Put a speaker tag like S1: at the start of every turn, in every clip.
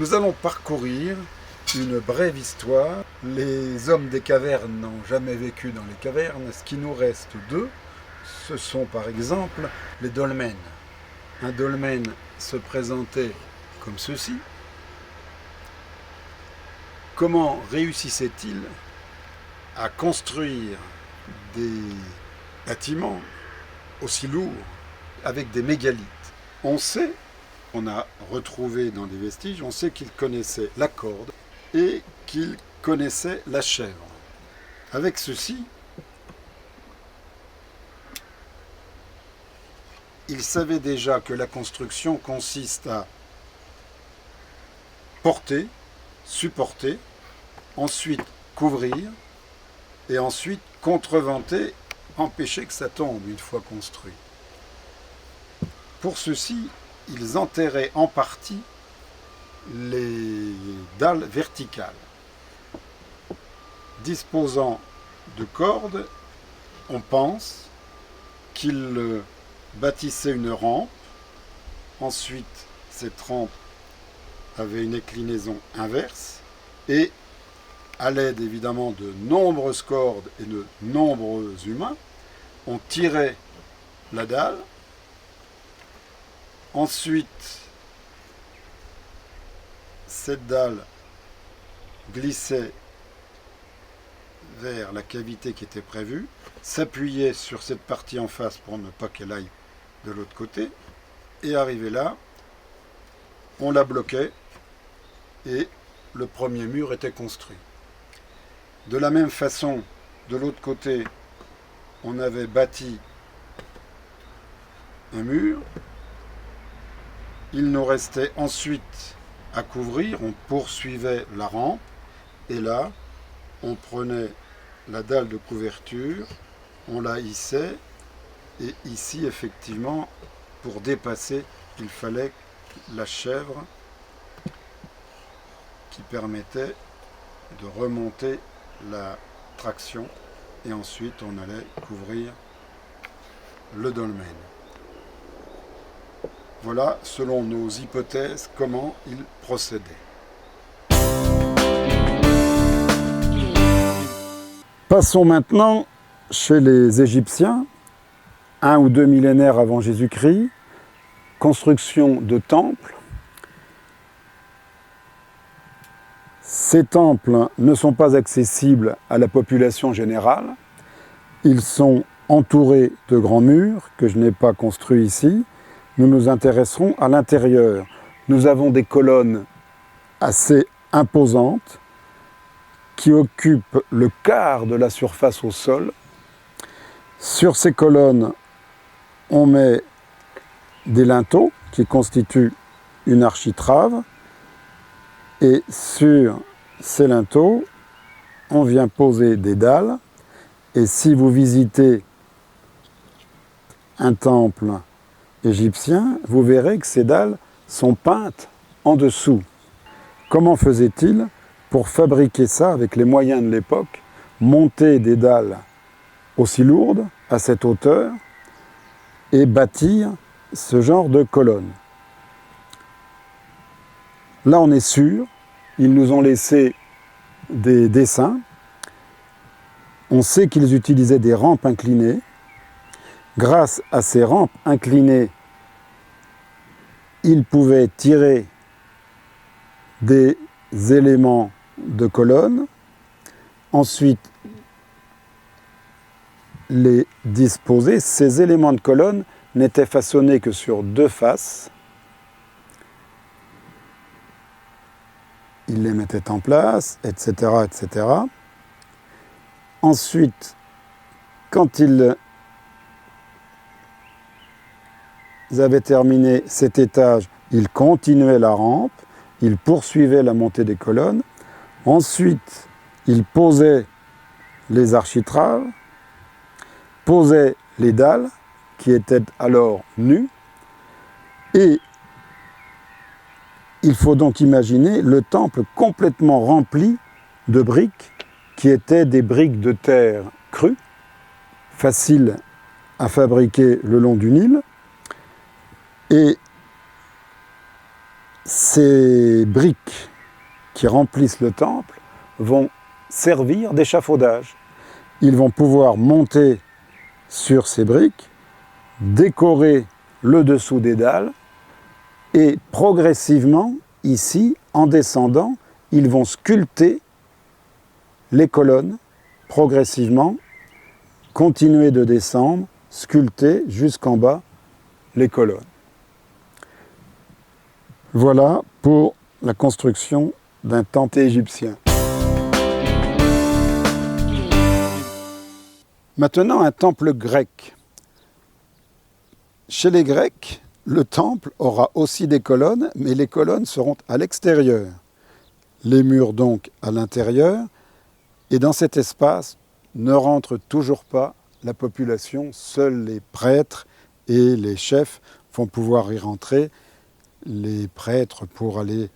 S1: Nous allons parcourir une brève histoire. Les hommes des cavernes n'ont jamais vécu dans les cavernes. Ce qui nous reste d'eux, ce sont par exemple les dolmens. Un dolmen se présentait comme ceci. Comment réussissait-il à construire des bâtiments aussi lourds avec des mégalithes? On sait, on a retrouvé dans des vestiges, on sait qu'il connaissait la corde et qu'il connaissait la chèvre. Avec ceci, il savait déjà que la construction consiste à porter, supporter, ensuite couvrir et ensuite contreventer, empêcher que ça tombe une fois construit. Pour ceci, ils enterraient en partie les dalles verticales. Disposant de cordes, on pense qu'ils bâtissaient une rampe. Ensuite, cette rampe avait une inclinaison inverse et à l'aide évidemment de nombreuses cordes et de nombreux humains, on tirait la dalle. Ensuite, cette dalle glissait vers la cavité qui était prévue, s'appuyait sur cette partie en face pour ne pas qu'elle aille de l'autre côté, et arrivé là, on la bloquait et le premier mur était construit. De la même façon, de l'autre côté, on avait bâti un mur. Il nous restait ensuite à couvrir, on poursuivait la rampe, et là, on prenait la dalle de couverture, on la hissait, et ici, effectivement, pour dépasser, il fallait la chèvre qui permettait de remonter la traction, et ensuite on allait couvrir le dolmen. Voilà, selon nos hypothèses, comment ils procédaient. Passons maintenant chez les Égyptiens, 1 ou 2 millénaires avant Jésus-Christ, construction de temples. Ces temples ne sont pas accessibles à la population générale. Ils sont entourés de grands murs que je n'ai pas construits ici. Nous nous intéresserons à l'intérieur. Nous avons des colonnes assez imposantes qui occupent le quart de la surface au sol. Sur ces colonnes, on met des linteaux qui constituent une architrave. Et sur ces linteaux, on vient poser des dalles. Et si vous visitez un temple égyptien, vous verrez que ces dalles sont peintes en dessous. Comment faisait-il pour fabriquer ça avec les moyens de l'époque, monter des dalles aussi lourdes, à cette hauteur, et bâtir ce genre de colonnes? Là, on est sûr, ils nous ont laissé des dessins. On sait qu'ils utilisaient des rampes inclinées. Grâce à ces rampes inclinées, ils pouvaient tirer des éléments de colonne, ensuite les disposer. Ces éléments de colonne n'étaient façonnés que sur 2 faces. Ils les mettaient en place, etc., etc. Ensuite, quand ils avaient terminé cet étage, ils continuaient la rampe, ils poursuivaient la montée des colonnes. Ensuite, ils posaient les architraves, posaient les dalles, qui étaient alors nues, et il faut donc imaginer le temple complètement rempli de briques qui étaient des briques de terre crues, faciles à fabriquer le long du Nil. Et ces briques qui remplissent le temple vont servir d'échafaudage. Ils vont pouvoir monter sur ces briques, décorer le dessous des dalles et progressivement, ici, en descendant, ils vont sculpter les colonnes, progressivement, continuer de descendre, sculpter jusqu'en bas les colonnes. Voilà pour la construction d'un temple égyptien. Maintenant, un temple grec. Chez les Grecs, le temple aura aussi des colonnes, mais les colonnes seront à l'extérieur. Les murs donc à l'intérieur. Et dans cet espace ne rentre toujours pas la population. Seuls les prêtres et les chefs vont pouvoir y rentrer. Les prêtres pour aller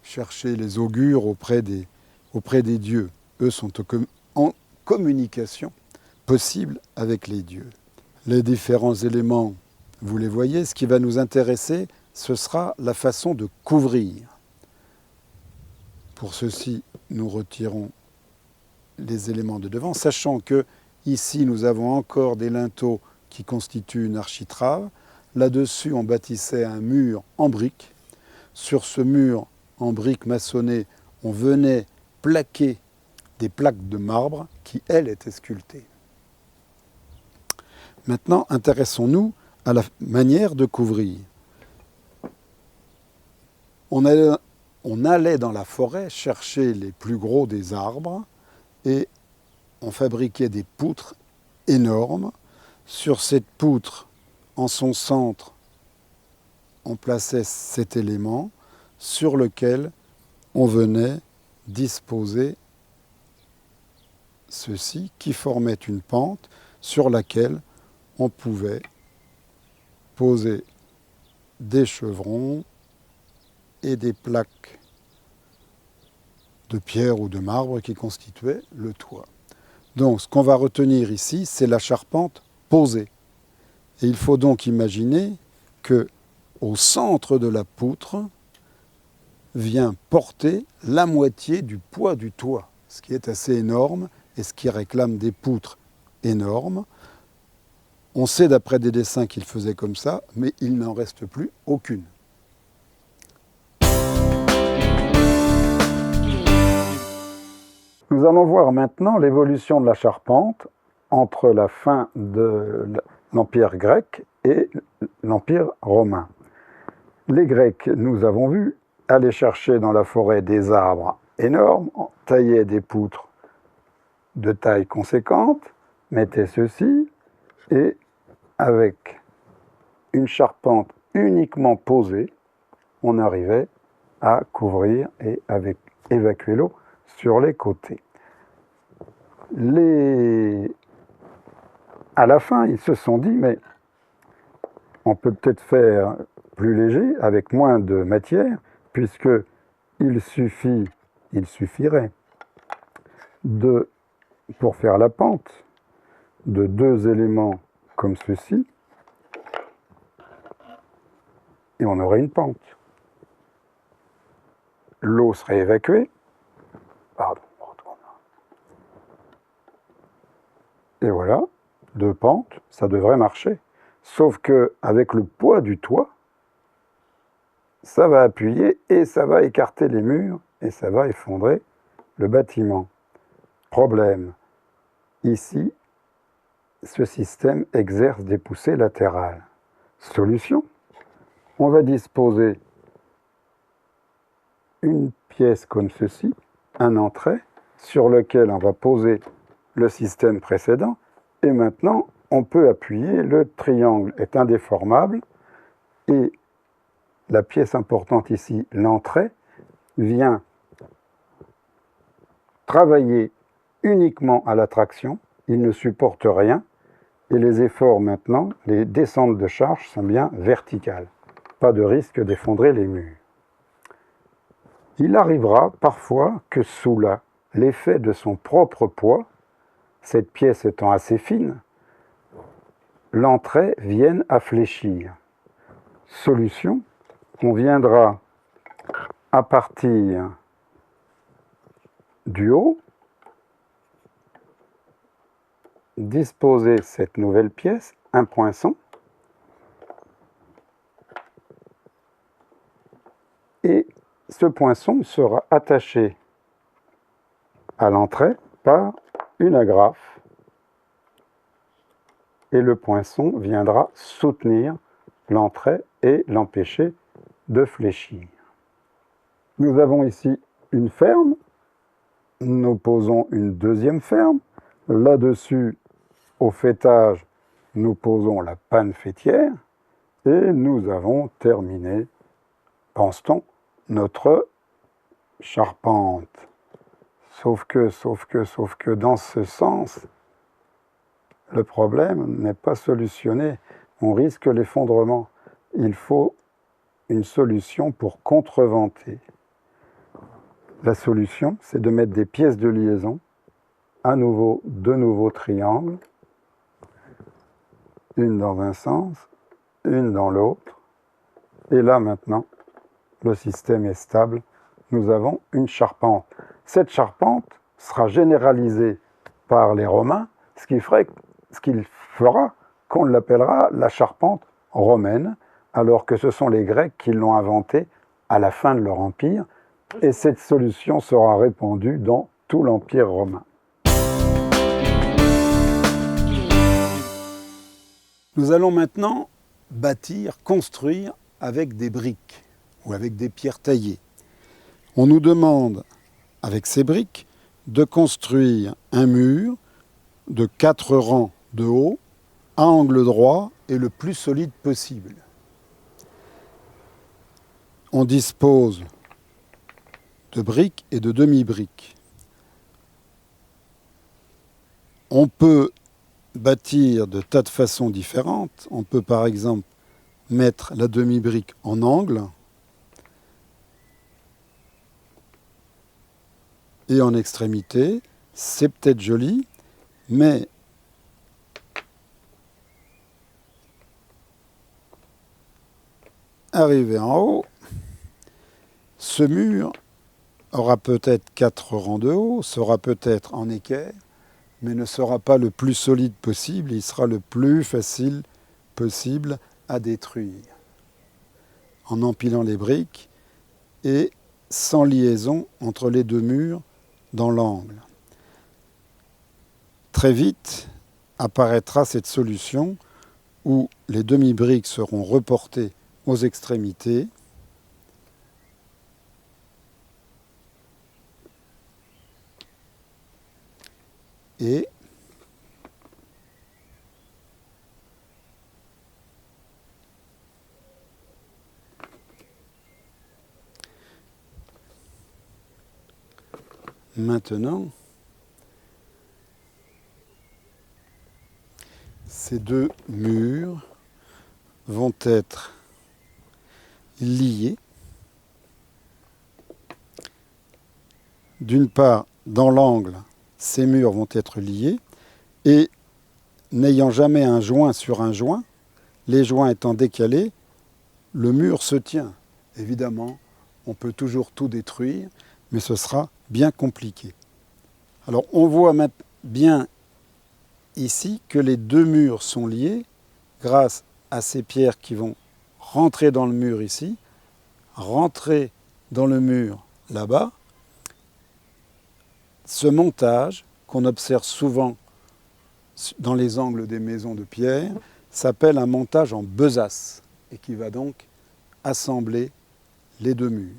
S1: chercher les augures auprès des dieux. Eux sont en communication possible avec les dieux. Les différents éléments, vous les voyez. Ce qui va nous intéresser, ce sera la façon de couvrir. Pour ceci, nous retirons les éléments de devant, sachant que ici, nous avons encore des linteaux qui constituent une architrave. Là-dessus, on bâtissait un mur en briques. Sur ce mur en briques maçonnées, on venait plaquer des plaques de marbre qui, elles, étaient sculptées. Maintenant, intéressons-nous à la manière de couvrir. On allait dans la forêt chercher les plus gros des arbres et on fabriquait des poutres énormes. Sur cette poutre, en son centre, on plaçait cet élément sur lequel on venait disposer ceci qui formait une pente sur laquelle on pouvait poser des chevrons et des plaques de pierre ou de marbre qui constituaient le toit. Donc ce qu'on va retenir ici, c'est la charpente posée. Et il faut donc imaginer que au centre de la poutre vient porter la moitié du poids du toit, ce qui est assez énorme et ce qui réclame des poutres énormes. On sait d'après des dessins qu'il faisait comme ça, mais il n'en reste plus aucune. Nous allons voir maintenant l'évolution de la charpente entre la fin de l'Empire grec et l'Empire romain. Les Grecs, nous avons vu, allaient chercher dans la forêt des arbres énormes, taillaient des poutres de taille conséquente, mettaient ceci, et avec une charpente uniquement posée, on arrivait à couvrir et évacuer l'eau sur les côtés. À la fin, ils se sont dit, mais on peut peut-être faire plus léger, avec moins de matière, puisque il suffirait pour faire la pente, de 2 éléments comme ceci, et on aurait une pente. L'eau serait évacuée, et voilà, 2 pentes, ça devrait marcher. Sauf qu'avec le poids du toit, ça va appuyer et ça va écarter les murs et ça va effondrer le bâtiment. Problème, ici, ce système exerce des poussées latérales. Solution, on va disposer une pièce comme ceci, un entrée, sur lequel on va poser le système précédent, et maintenant on peut appuyer, le triangle est indéformable, et la pièce importante ici, l'entrée, vient travailler uniquement à la traction, il ne supporte rien, et les efforts maintenant, les descentes de charge sont bien verticales. Pas de risque d'effondrer les murs. Il arrivera parfois que sous l'effet de son propre poids, cette pièce étant assez fine, l'entrée vienne à fléchir. Solution, on viendra à partir du haut, disposer cette nouvelle pièce, un poinçon, et ce poinçon sera attaché à l'entrée par une agrafe et le poinçon viendra soutenir l'entrée et l'empêcher de fléchir. Nous avons ici une ferme, nous posons une deuxième ferme, là-dessus au faîtage nous posons la panne faîtière et nous avons terminé, pense-t-on, notre charpente. Sauf que dans ce sens, le problème n'est pas solutionné. On risque l'effondrement. Il faut une solution pour contreventer. La solution, c'est de mettre des pièces de liaison, à nouveau, deux nouveaux triangles, une dans un sens, une dans l'autre. Et là, maintenant, le système est stable. Nous avons une charpente. Cette charpente sera généralisée par les Romains, ce qui fera qu'on l'appellera la charpente romaine, alors que ce sont les Grecs qui l'ont inventée à la fin de leur empire, et cette solution sera répandue dans tout l'empire romain. Nous allons maintenant bâtir, construire avec des briques ou avec des pierres taillées. On nous demande, avec ces briques, de construire un mur de 4 rangs de haut, à angle droit et le plus solide possible. On dispose de briques et de demi-briques. On peut bâtir de tas de façons différentes. On peut par exemple mettre la demi-brique en angle et en extrémité. C'est peut-être joli, mais arrivé en haut, ce mur aura peut-être 4 rangs de haut, sera peut-être en équerre, mais ne sera pas le plus solide possible, il sera le plus facile possible à détruire. En empilant les briques et sans liaison entre les deux murs dans l'angle. Très vite apparaîtra cette solution où les demi-briques seront reportées aux extrémités et maintenant ces deux murs vont être liés. D'une part, dans l'angle, ces murs vont être liés et n'ayant jamais un joint sur un joint, les joints étant décalés, le mur se tient. Évidemment, on peut toujours tout détruire, mais ce sera bien compliqué. Alors on voit bien ici que les deux murs sont liés grâce à ces pierres qui vont rentrer dans le mur ici, rentrer dans le mur là-bas. Ce montage qu'on observe souvent dans les angles des maisons de pierre s'appelle un montage en besace et qui va donc assembler les deux murs.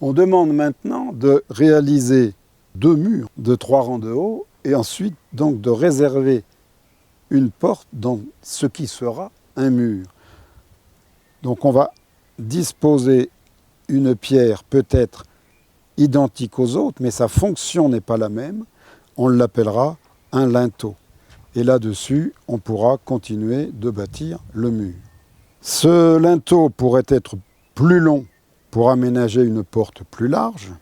S1: On demande maintenant de réaliser 2 murs de 3 rangs de haut et ensuite donc de réserver une porte dans ce qui sera un mur. Donc on va disposer une pierre peut-être identique aux autres, mais sa fonction n'est pas la même. On l'appellera un linteau. Et là-dessus, on pourra continuer de bâtir le mur. Ce linteau pourrait être plus long pour aménager une porte plus large,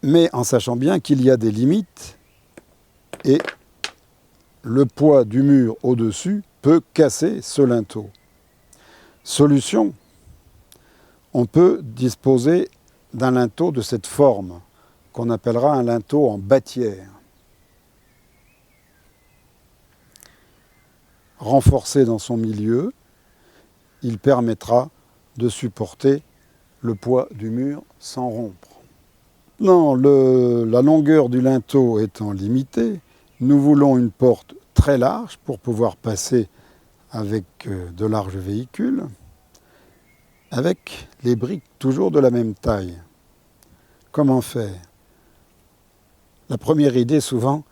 S1: mais en sachant bien qu'il y a des limites et le poids du mur au-dessus peut casser ce linteau. Solution, on peut disposer d'un linteau de cette forme, qu'on appellera un linteau en bâtière. Renforcé dans son milieu, il permettra de supporter le poids du mur sans rompre. Non, la longueur du linteau étant limitée, nous voulons une porte très large pour pouvoir passer avec de larges véhicules, avec les briques toujours de la même taille. Comment faire? La première idée souvent,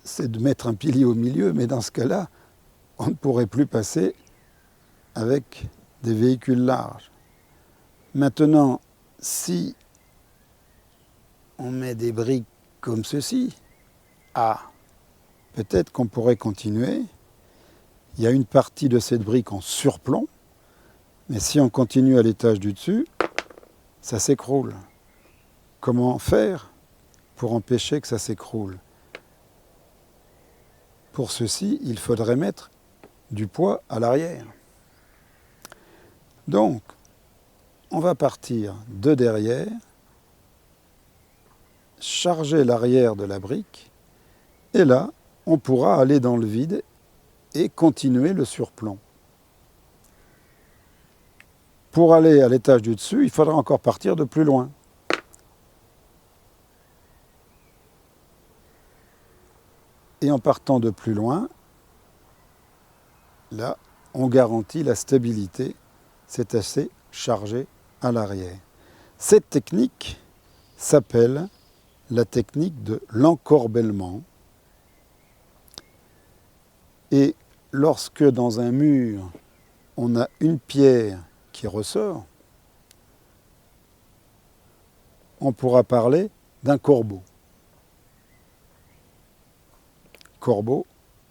S1: c'est de mettre un pilier au milieu, mais dans ce cas-là, on ne pourrait plus passer avec des véhicules larges. Maintenant, si on met des briques comme ceci, peut-être qu'on pourrait continuer. Il y a une partie de cette brique en surplomb, mais si on continue à l'étage du dessus, ça s'écroule. Comment faire pour empêcher que ça s'écroule? Pour ceci, il faudrait mettre du poids à l'arrière. Donc, on va partir de derrière, charger l'arrière de la brique, et là, on pourra aller dans le vide et continuer le surplomb. Pour aller à l'étage du dessus, il faudra encore partir de plus loin. Et en partant de plus loin, là, on garantit la stabilité, c'est assez chargé à l'arrière. Cette technique s'appelle la technique de l'encorbellement. Et lorsque dans un mur, on a une pierre qui ressort, on pourra parler d'un corbeau. Corbeau,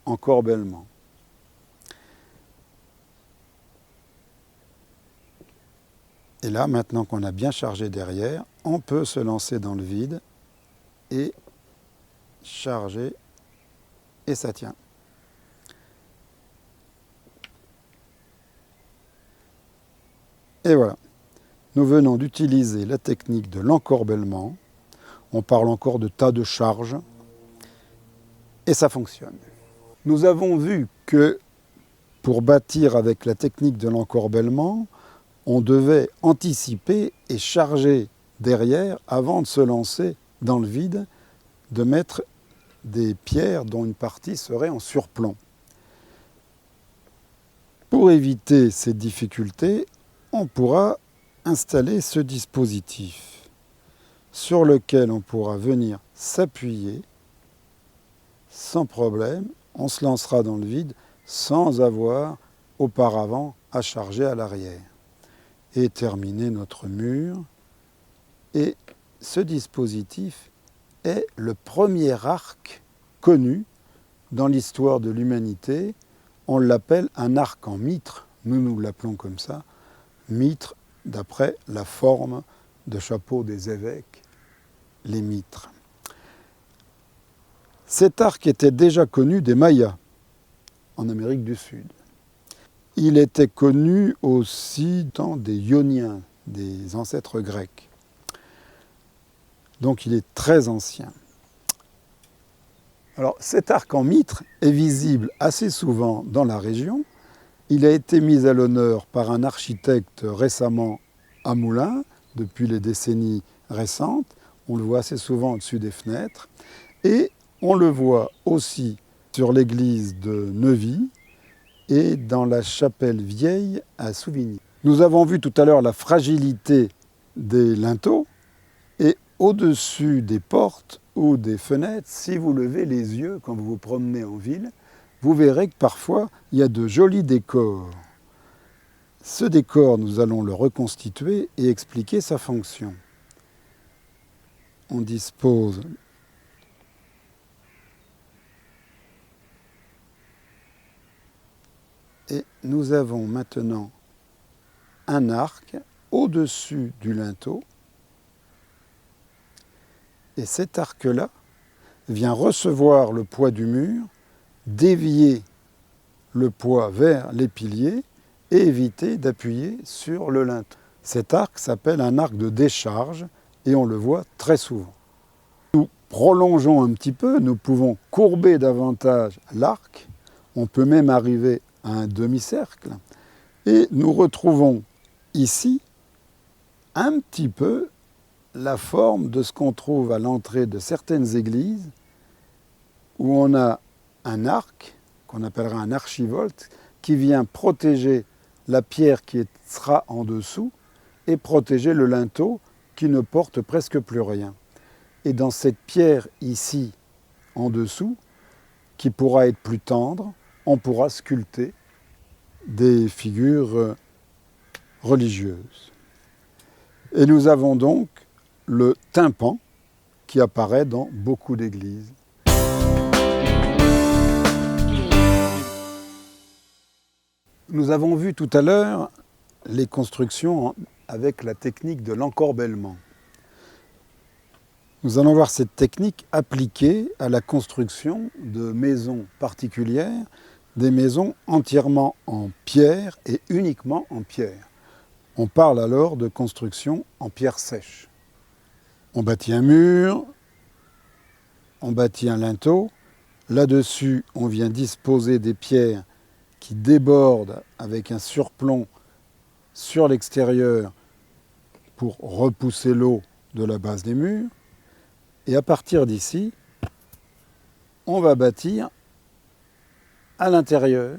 S1: encorbellement. Et là, maintenant qu'on a bien chargé derrière, on peut se lancer dans le vide et charger, et ça tient. Et voilà, nous venons d'utiliser la technique de l'encorbellement. On parle encore de tas de charge, et ça fonctionne. Nous avons vu que pour bâtir avec la technique de l'encorbellement, on devait anticiper et charger derrière, avant de se lancer dans le vide, de mettre des pierres dont une partie serait en surplomb. Pour éviter ces difficultés, on pourra installer ce dispositif sur lequel on pourra venir s'appuyer sans problème. On se lancera dans le vide sans avoir auparavant à charger à l'arrière. Et terminer notre mur. Et ce dispositif est le premier arc connu dans l'histoire de l'humanité. On l'appelle un arc en mitre, nous l'appelons comme ça, mitre d'après la forme de chapeau des évêques, les mitres. Cet arc était déjà connu des Mayas, en Amérique du Sud. Il était connu aussi dans des Ioniens, des ancêtres grecs. Donc il est très ancien. Alors cet arc en mitre est visible assez souvent dans la région. Il a été mis à l'honneur par un architecte récemment à Moulins, depuis les décennies récentes. On le voit assez souvent au-dessus des fenêtres. Et on le voit aussi sur l'église de Neuvy et dans la chapelle vieille à Souvigny. Nous avons vu tout à l'heure la fragilité des linteaux. Et au-dessus des portes ou des fenêtres, si vous levez les yeux quand vous vous promenez en ville, vous verrez que parfois, il y a de jolis décors. Ce décor, nous allons le reconstituer et expliquer sa fonction. On dispose et nous avons maintenant un arc au-dessus du linteau. Et cet arc-là vient recevoir le poids du mur, dévier le poids vers les piliers et éviter d'appuyer sur le linteau. Cet arc s'appelle un arc de décharge et on le voit très souvent. Nous prolongeons un petit peu, nous pouvons courber davantage l'arc, on peut même arriver à un demi-cercle et nous retrouvons ici un petit peu la forme de ce qu'on trouve à l'entrée de certaines églises où on a un arc, qu'on appellera un archivolte, qui vient protéger la pierre qui sera en dessous et protéger le linteau qui ne porte presque plus rien. Et dans cette pierre ici, en dessous, qui pourra être plus tendre, on pourra sculpter des figures religieuses. Et nous avons donc le tympan qui apparaît dans beaucoup d'églises. Nous avons vu tout à l'heure les constructions avec la technique de l'encorbellement. Nous allons voir cette technique appliquée à la construction de maisons particulières, des maisons entièrement en pierre et uniquement en pierre. On parle alors de construction en pierre sèche. On bâtit un mur, on bâtit un linteau. Là-dessus, on vient disposer des pierres qui débordent avec un surplomb sur l'extérieur pour repousser l'eau de la base des murs. Et à partir d'ici, on va bâtir à l'intérieur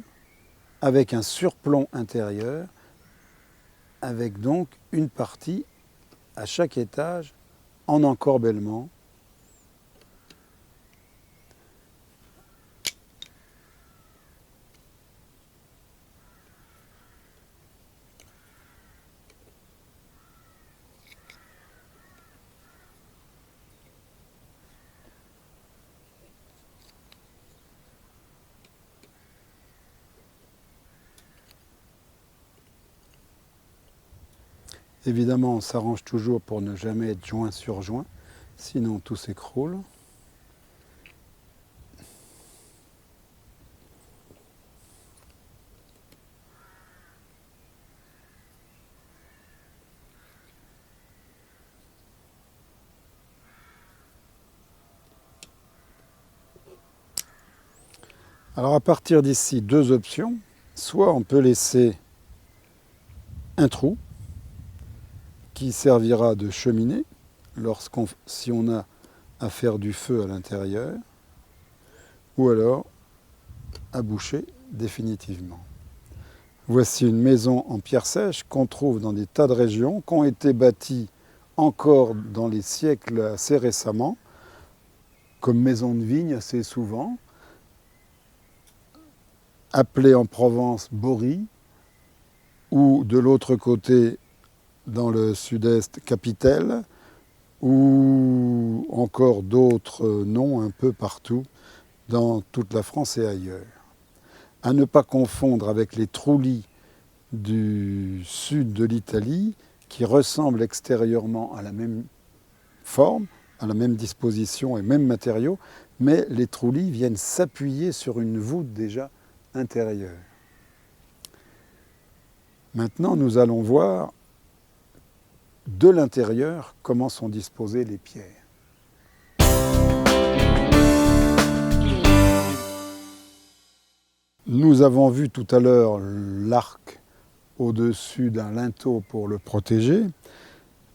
S1: avec un surplomb intérieur, avec donc une partie à chaque étage en encorbellement. Évidemment, on s'arrange toujours pour ne jamais être joint sur joint, sinon tout s'écroule. Alors à partir d'ici, deux options. Soit on peut laisser un trou qui servira de cheminée si on a à faire du feu à l'intérieur, ou alors à boucher définitivement. Voici une maison en pierre sèche qu'on trouve dans des tas de régions, qui ont été bâties encore dans les siècles assez récemment, comme maison de vigne assez souvent, appelée en Provence Borie, ou de l'autre côté, dans le sud-est, Capitelle, ou encore d'autres noms un peu partout dans toute la France et ailleurs. À ne pas confondre avec les trulli du sud de l'Italie, qui ressemblent extérieurement à la même forme, à la même disposition et même matériaux, mais les trulli viennent s'appuyer sur une voûte déjà intérieure. Maintenant, nous allons voir de l'intérieur comment sont disposées les pierres. Nous avons vu tout à l'heure l'arc au-dessus d'un linteau pour le protéger.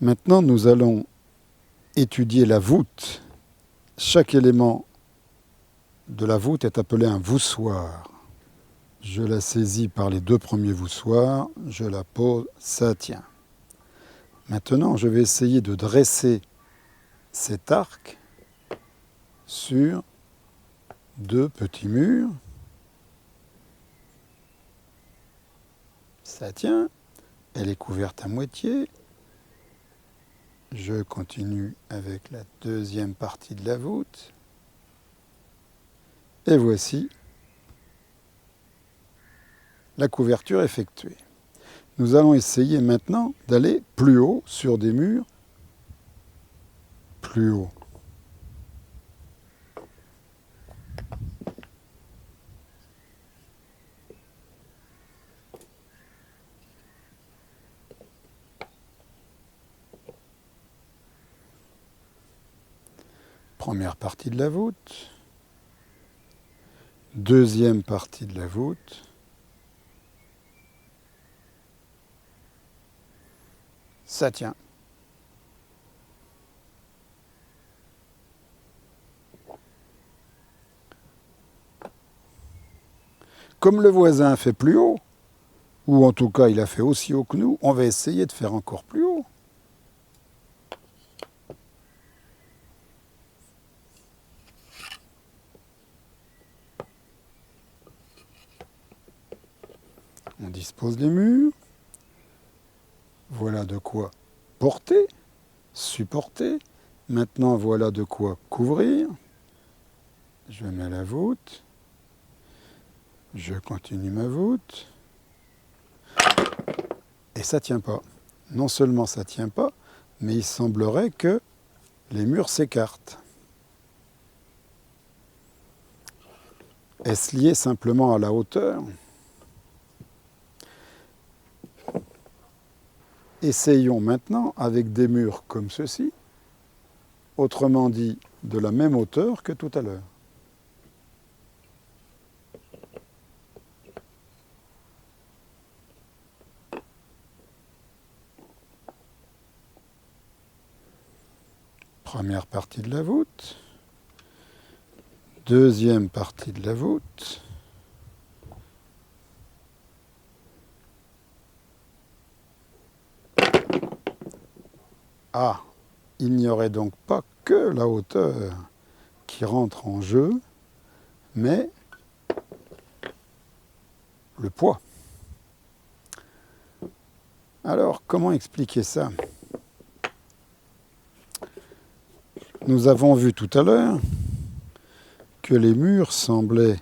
S1: Maintenant, nous allons étudier la voûte. Chaque élément de la voûte est appelé un voussoir. Je la saisis par les deux premiers voussoirs, je la pose, ça tient. Maintenant, je vais essayer de dresser cet arc sur deux petits murs. Ça tient, elle est couverte à moitié. Je continue avec la deuxième partie de la voûte. Et voici la couverture effectuée. Nous allons essayer maintenant d'aller plus haut sur des murs plus hauts. Première partie de la voûte. Deuxième partie de la voûte. Ça tient. Comme le voisin fait plus haut, ou en tout cas il a fait aussi haut que nous, on va essayer de faire encore plus haut. On dispose les murs. Voilà de quoi porter, supporter. Maintenant, voilà de quoi couvrir. Je mets la voûte. Je continue ma voûte. Et ça ne tient pas. Non seulement ça ne tient pas, mais il semblerait que les murs s'écartent. Est-ce lié simplement à la hauteur ? Essayons maintenant avec des murs comme ceci, autrement dit de la même hauteur que tout à l'heure. Première partie de la voûte, deuxième partie de la voûte, ah, il n'y aurait donc pas que la hauteur qui rentre en jeu, mais le poids. Alors, comment expliquer ça ? Nous avons vu tout à l'heure que les murs semblaient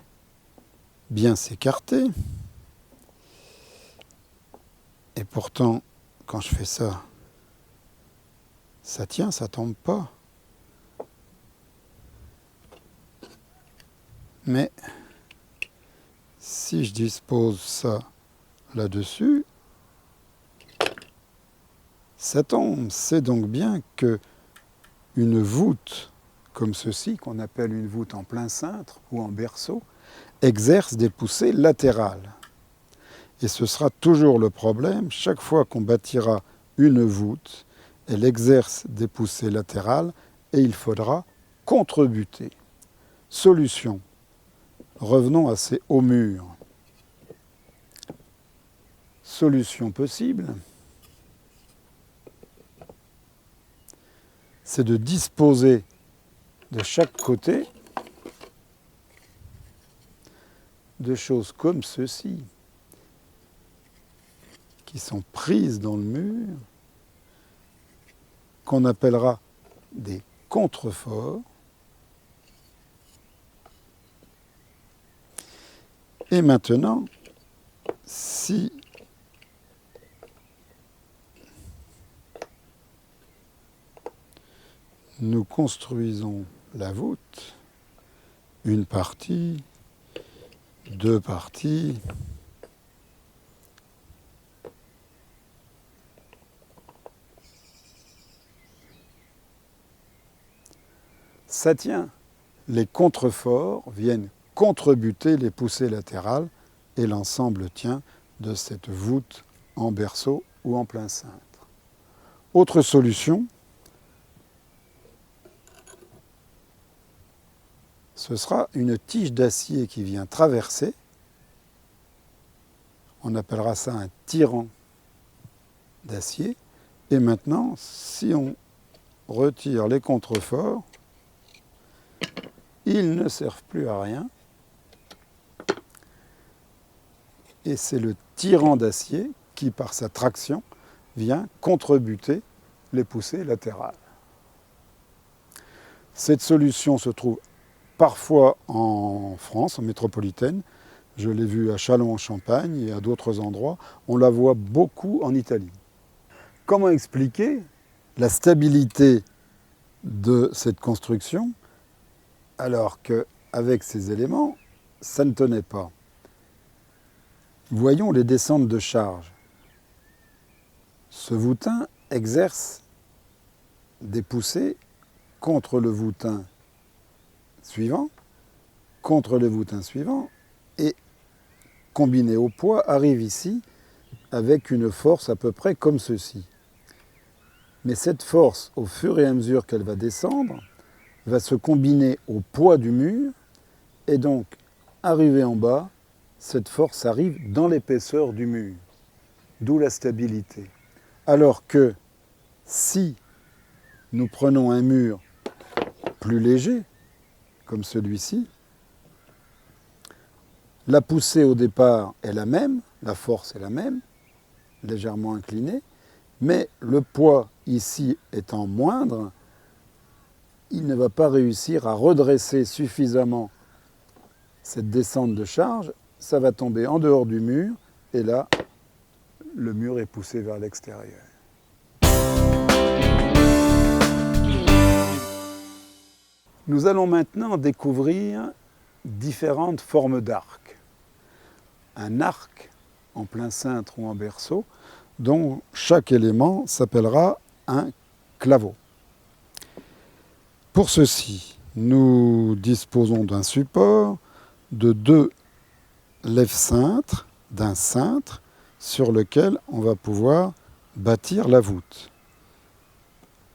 S1: bien s'écarter. Et pourtant, quand je fais ça, ça tient, ça tombe pas. Mais si je dispose ça là-dessus, ça tombe. C'est donc bien que une voûte comme ceci, qu'on appelle une voûte en plein cintre ou en berceau, exerce des poussées latérales. Et ce sera toujours le problème, chaque fois qu'on bâtira une voûte, elle exerce des poussées latérales et il faudra contrebuter. Solution. Revenons à ces hauts murs. Solution possible, c'est de disposer de chaque côté de choses comme ceci, qui sont prises dans le mur, qu'on appellera des contreforts. Et maintenant, si nous construisons la voûte, une partie, deux parties, ça tient. Les contreforts viennent contrebuter les poussées latérales et l'ensemble tient de cette voûte en berceau ou en plein cintre. Autre solution, ce sera une tige d'acier qui vient traverser. On appellera ça un tirant d'acier. Et maintenant, si on retire les contreforts, ils ne servent plus à rien. Et c'est le tirant d'acier qui, par sa traction, vient contrebuter les poussées latérales. Cette solution se trouve parfois en France, en métropolitaine. Je l'ai vue à Châlons-en-Champagne et à d'autres endroits. On la voit beaucoup en Italie. Comment expliquer la stabilité de cette construction alors qu'avec ces éléments, ça ne tenait pas? Voyons les descentes de charge. Ce voûtin exerce des poussées contre le voûtin suivant, contre le voûtin suivant, et combiné au poids, arrive ici avec une force à peu près comme ceci. Mais cette force, au fur et à mesure qu'elle va descendre, va se combiner au poids du mur, et donc, arrivé en bas, cette force arrive dans l'épaisseur du mur, d'où la stabilité. Alors que si nous prenons un mur plus léger, comme celui-ci, la poussée au départ est la même, la force est la même, légèrement inclinée, mais le poids ici étant moindre, il ne va pas réussir à redresser suffisamment cette descente de charge, ça va tomber en dehors du mur, et là, le mur est poussé vers l'extérieur. Nous allons maintenant découvrir différentes formes d'arcs. Un arc en plein cintre ou en berceau, dont chaque élément s'appellera un claveau. Pour ceci, nous disposons d'un support, de 2 lève-cintres, d'un cintre sur lequel on va pouvoir bâtir la voûte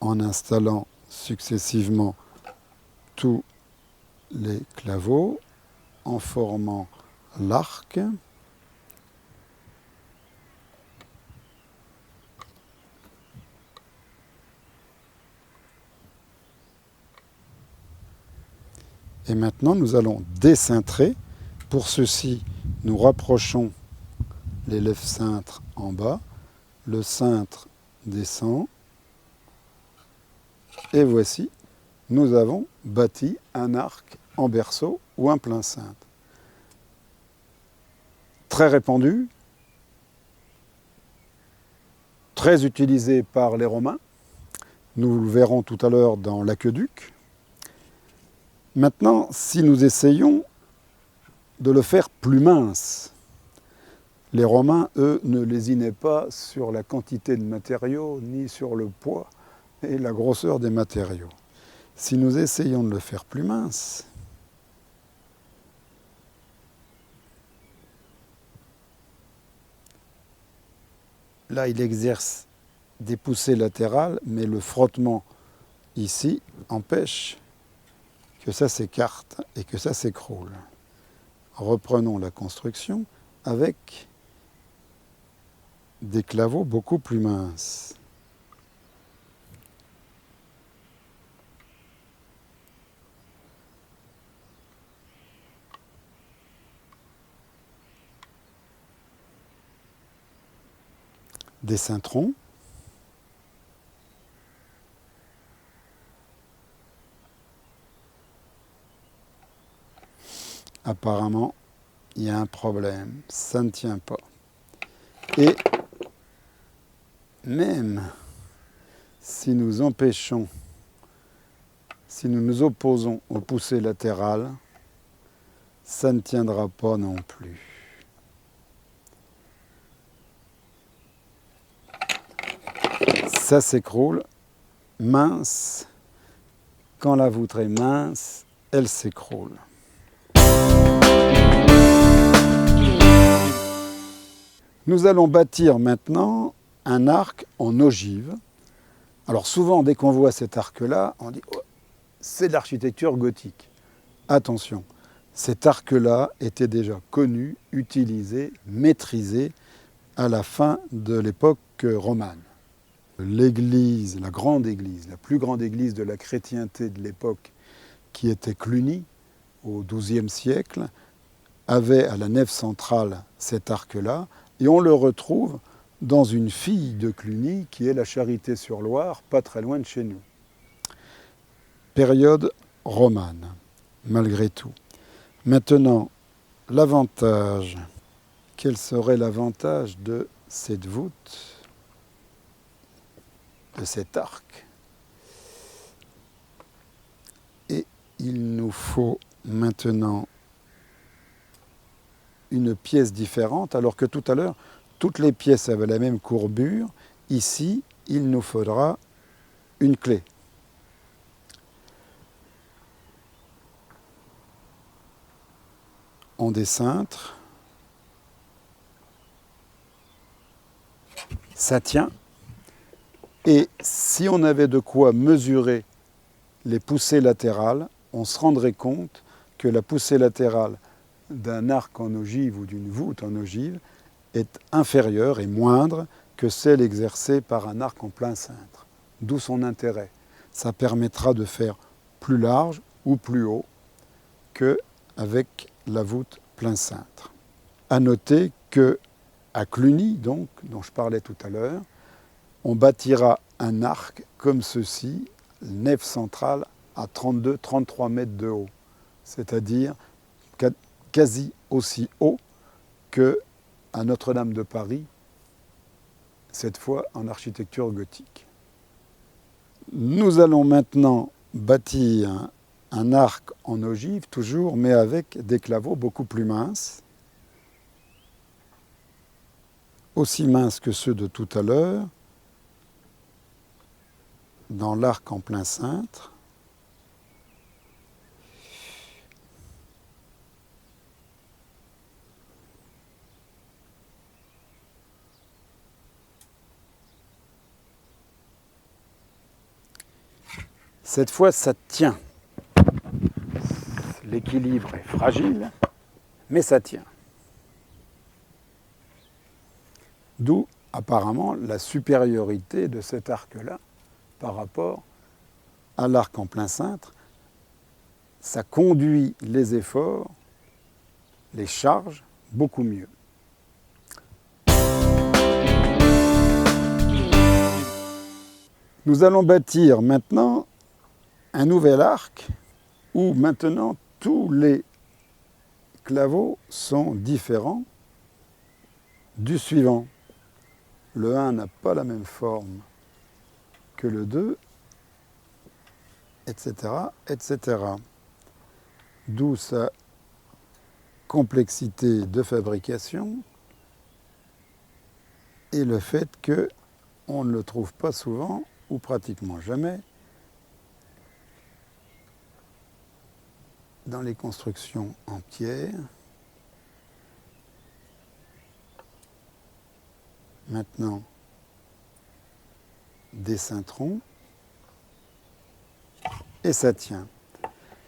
S1: en installant successivement tous les claveaux en formant l'arc. Et maintenant, nous allons décintrer. Pour ceci, nous rapprochons les lève-cintres en bas. Le cintre descend. Et voici, nous avons bâti un arc en berceau ou un plein cintre. Très répandu, très utilisé par les Romains. Nous le verrons tout à l'heure dans l'aqueduc. Maintenant, si nous essayons de le faire plus mince, les Romains, eux, ne lésinaient pas sur la quantité de matériaux, ni sur le poids et la grosseur des matériaux. Si nous essayons de le faire plus mince, là, il exerce des poussées latérales, mais le frottement ici empêche que ça s'écarte et que ça s'écroule. Reprenons la construction avec des claveaux beaucoup plus minces. Décintrons. Apparemment, il y a un problème, ça ne tient pas. Et même si nous empêchons, si nous nous opposons aux poussées latérales, ça ne tiendra pas non plus. Ça s'écroule, mince. Quand la voûte est mince, elle s'écroule. Nous allons bâtir maintenant un arc en ogive. Alors souvent, dès qu'on voit cet arc-là, on dit oh, c'est de l'architecture gothique. Attention, cet arc-là était déjà connu, utilisé, maîtrisé à la fin de l'époque romane. L'église, la plus grande église de la chrétienté de l'époque, qui était Cluny, au XIIe siècle, avait à la nef centrale cet arc-là, et on le retrouve dans une fille de Cluny, qui est la Charité-sur-Loire, pas très loin de chez nous. Période romane, malgré tout. Maintenant, l'avantage, quel serait l'avantage de cette voûte, de cet arc? Et il nous faut maintenant une pièce différente, alors que tout à l'heure, toutes les pièces avaient la même courbure. Ici, il nous faudra une clé. en décintre. Ça tient. Et si on avait de quoi mesurer les poussées latérales, on se rendrait compte que la poussée latérale d'un arc en ogive ou d'une voûte en ogive est inférieure et moindre que celle exercée par un arc en plein cintre. D'où son intérêt. Ça permettra de faire plus large ou plus haut qu'avec la voûte plein cintre. À noter qu'à Cluny, donc, dont je parlais tout à l'heure, on bâtira un arc comme ceci, nef centrale à 32-33 mètres de haut, c'est-à-dire quasi aussi haut qu'à Notre-Dame de Paris, cette fois en architecture gothique. Nous allons maintenant bâtir un arc en ogive, toujours, mais avec des claveaux beaucoup plus minces, aussi minces que ceux de tout à l'heure, dans l'arc en plein cintre. Cette fois, ça tient. L'équilibre est fragile, mais ça tient. D'où, apparemment, la supériorité de cet arc-là par rapport à l'arc en plein cintre. Ça conduit les efforts, les charges, beaucoup mieux. Nous allons bâtir maintenant un nouvel arc où maintenant tous les claveaux sont différents du suivant. Le 1 n'a pas la même forme que le 2, etc., etc. D'où sa complexité de fabrication et le fait qu'on ne le trouve pas souvent, ou pratiquement jamais, dans les constructions en pierre. Maintenant, des cintrons, et ça tient.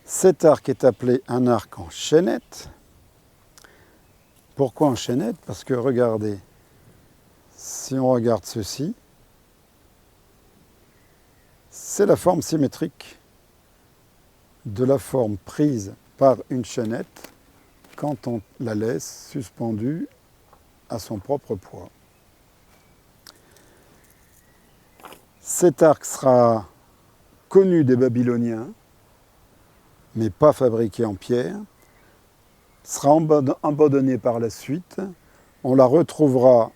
S1: Cet arc est appelé un arc en chaînette. Pourquoi en chaînette? Parce que regardez, si on regarde ceci, c'est la forme symétrique de la forme prise par une chaînette quand on la laisse suspendue à son propre poids. Cet arc sera connu des Babyloniens, mais pas fabriqué en pierre, sera abandonné par la suite. On la retrouvera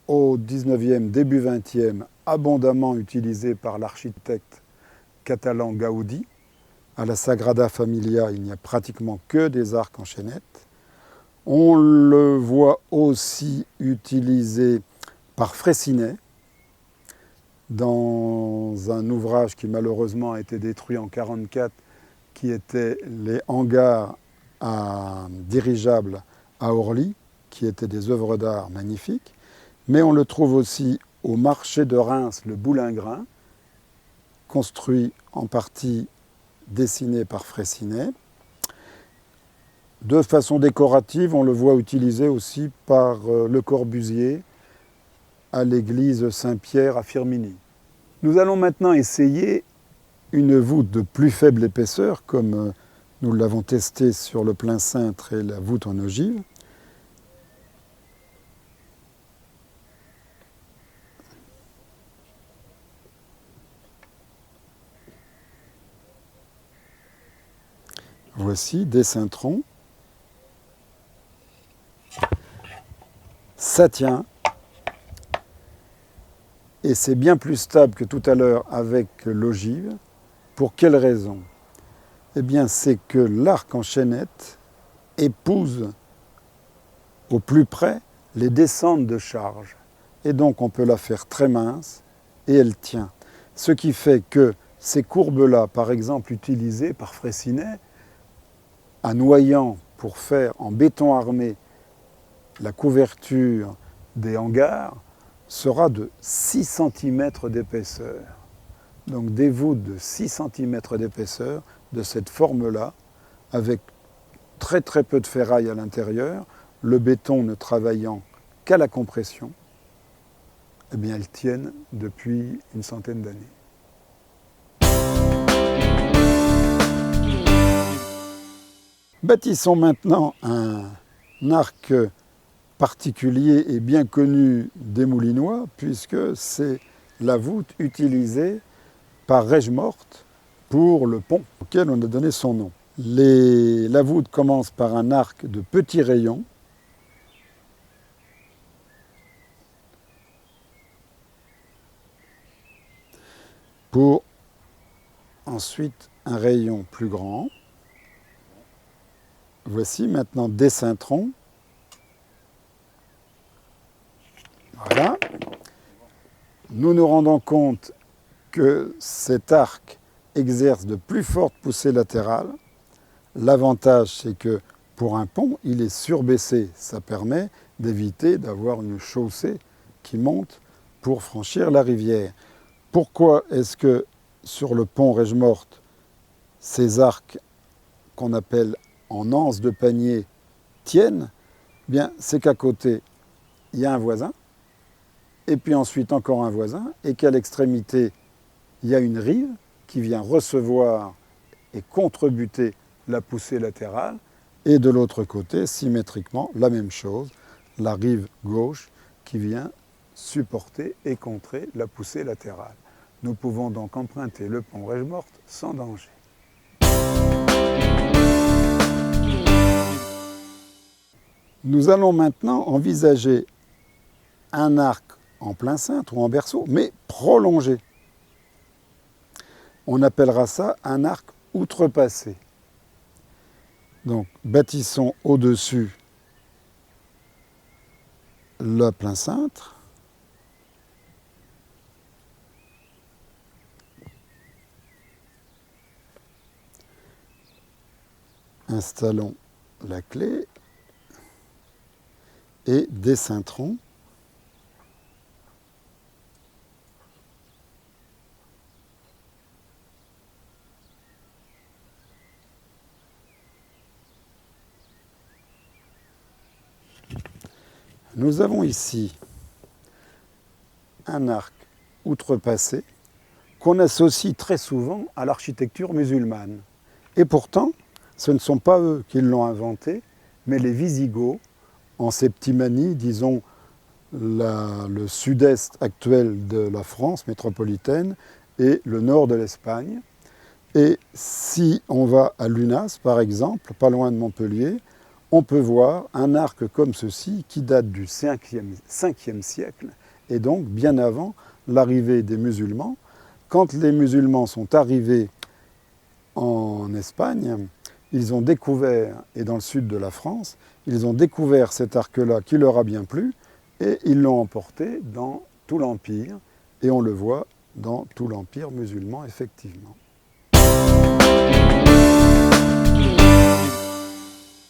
S1: au 19e, début 20e, abondamment utilisée par l'architecte catalan Gaudi. À la Sagrada Familia, il n'y a pratiquement que des arcs en chaînette. On le voit aussi utilisé par Freycinet dans un ouvrage qui malheureusement a été détruit en 1944, qui était les hangars à dirigeables à Orly, qui étaient des œuvres d'art magnifiques. Mais on le trouve aussi au marché de Reims, le Boulingrin, construit en partie dessiné par Freycinet. De façon décorative, on le voit utilisé aussi par Le Corbusier à l'église Saint-Pierre à Firminy. Nous allons maintenant essayer une voûte de plus faible épaisseur, comme nous l'avons testé sur le plein cintre et la voûte en ogive. Voici des cintrons. Ça tient. Et c'est bien plus stable que tout à l'heure avec l'ogive. Pour quelle raison? Eh bien, c'est que l'arc en chaînette épouse au plus près les descentes de charge. Et donc, on peut la faire très mince et elle tient. Ce qui fait que ces courbes-là, par exemple utilisées par Freycinet, à Noyant pour faire en béton armé la couverture des hangars sera de 6 cm d'épaisseur. Donc des voûtes de 6 cm d'épaisseur de cette forme-là, avec très très peu de ferraille à l'intérieur, le béton ne travaillant qu'à la compression, eh bien elles tiennent depuis une centaine d'années. Bâtissons maintenant un arc particulier et bien connu des Moulinois, puisque c'est la voûte utilisée par Regemorte pour le pont auquel on a donné son nom. La voûte commence par un arc de petits rayons, pour ensuite un rayon plus grand. Voici maintenant des cintrons. Voilà. Nous nous rendons compte que cet arc exerce de plus fortes poussées latérales. L'avantage, c'est que pour un pont, il est surbaissé. Ça permet d'éviter d'avoir une chaussée qui monte pour franchir la rivière. Pourquoi est-ce que sur le pont Regemorte, ces arcs qu'on appelle en anse de panier tiennent? Bien, c'est qu'à côté, il y a un voisin, et puis ensuite encore un voisin, et qu'à l'extrémité, il y a une rive qui vient recevoir et contrebuter la poussée latérale, et de l'autre côté, symétriquement, la même chose, la rive gauche qui vient supporter et contrer la poussée latérale. Nous pouvons donc emprunter le pont Regemorte sans danger. Nous allons maintenant envisager un arc en plein cintre ou en berceau, mais prolongé. On appellera ça un arc outrepassé. Donc, bâtissons au-dessus le plein cintre. Installons la clé et décintrons. Nous avons ici un arc outrepassé qu'on associe très souvent à l'architecture musulmane. Et pourtant, ce ne sont pas eux qui l'ont inventé, mais les Wisigoths, en Septimanie, disons le sud-est actuel de la France métropolitaine et le nord de l'Espagne. Et si on va à Lunas, par exemple, pas loin de Montpellier, on peut voir un arc comme ceci qui date du 5e siècle et donc bien avant l'arrivée des musulmans. Quand les musulmans sont arrivés en Espagne, ils ont découvert, et dans le sud de la France, ils ont découvert cet arc-là qui leur a bien plu et ils l'ont emporté dans tout l'Empire et on le voit dans tout l'Empire musulman effectivement.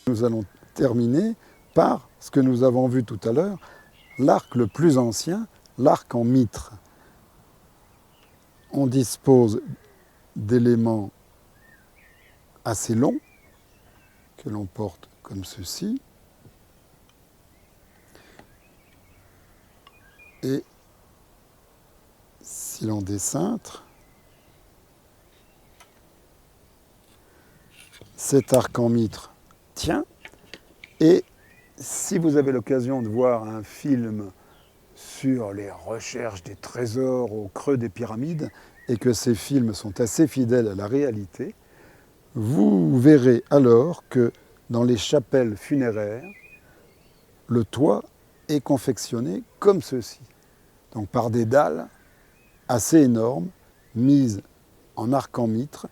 S1: Nous allons terminer par ce que nous avons vu tout à l'heure, l'arc le plus ancien, l'arc en mitre. On dispose d'éléments assez longs que l'on porte comme ceci. Et si l'on décintre, cet arc en mitre tient. Et si vous avez l'occasion de voir un film sur les recherches des trésors au creux des pyramides, et que ces films sont assez fidèles à la réalité, vous verrez alors que dans les chapelles funéraires, le toit est confectionné comme ceci, donc par des dalles assez énormes, mises en arc en mitre,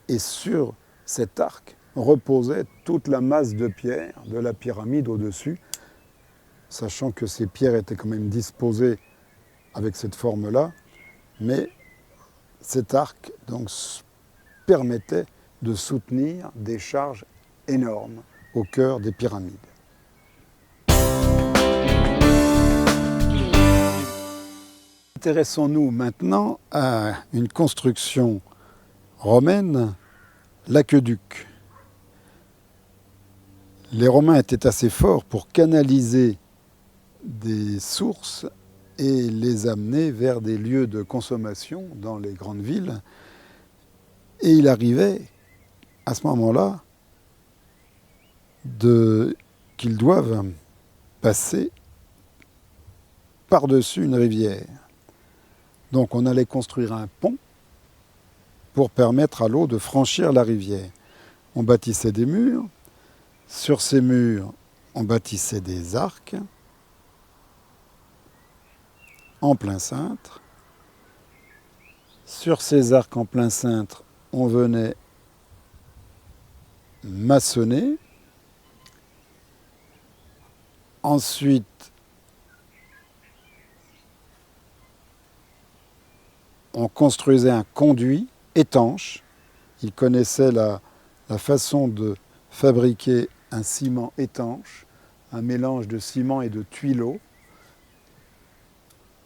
S1: et sur cet arc reposait toute la masse de pierres de la pyramide au-dessus, sachant que ces pierres étaient quand même disposées avec cette forme-là, mais cet arc donc permettait de soutenir des charges énormes au cœur des pyramides. Intéressons-nous maintenant à une construction romaine, l'aqueduc. Les Romains étaient assez forts pour canaliser des sources et les amener vers des lieux de consommation dans les grandes villes. Et il arrivait, à ce moment-là, qu'ils doivent passer par-dessus une rivière. Donc on allait construire un pont pour permettre à l'eau de franchir la rivière. On bâtissait des murs. Sur ces murs, on bâtissait des arcs en plein cintre. Sur ces arcs en plein cintre, on venait maçonner. Ensuite, on construisait un conduit étanche. Ils connaissaient la façon de fabriquer un ciment étanche, un mélange de ciment et de tuileaux.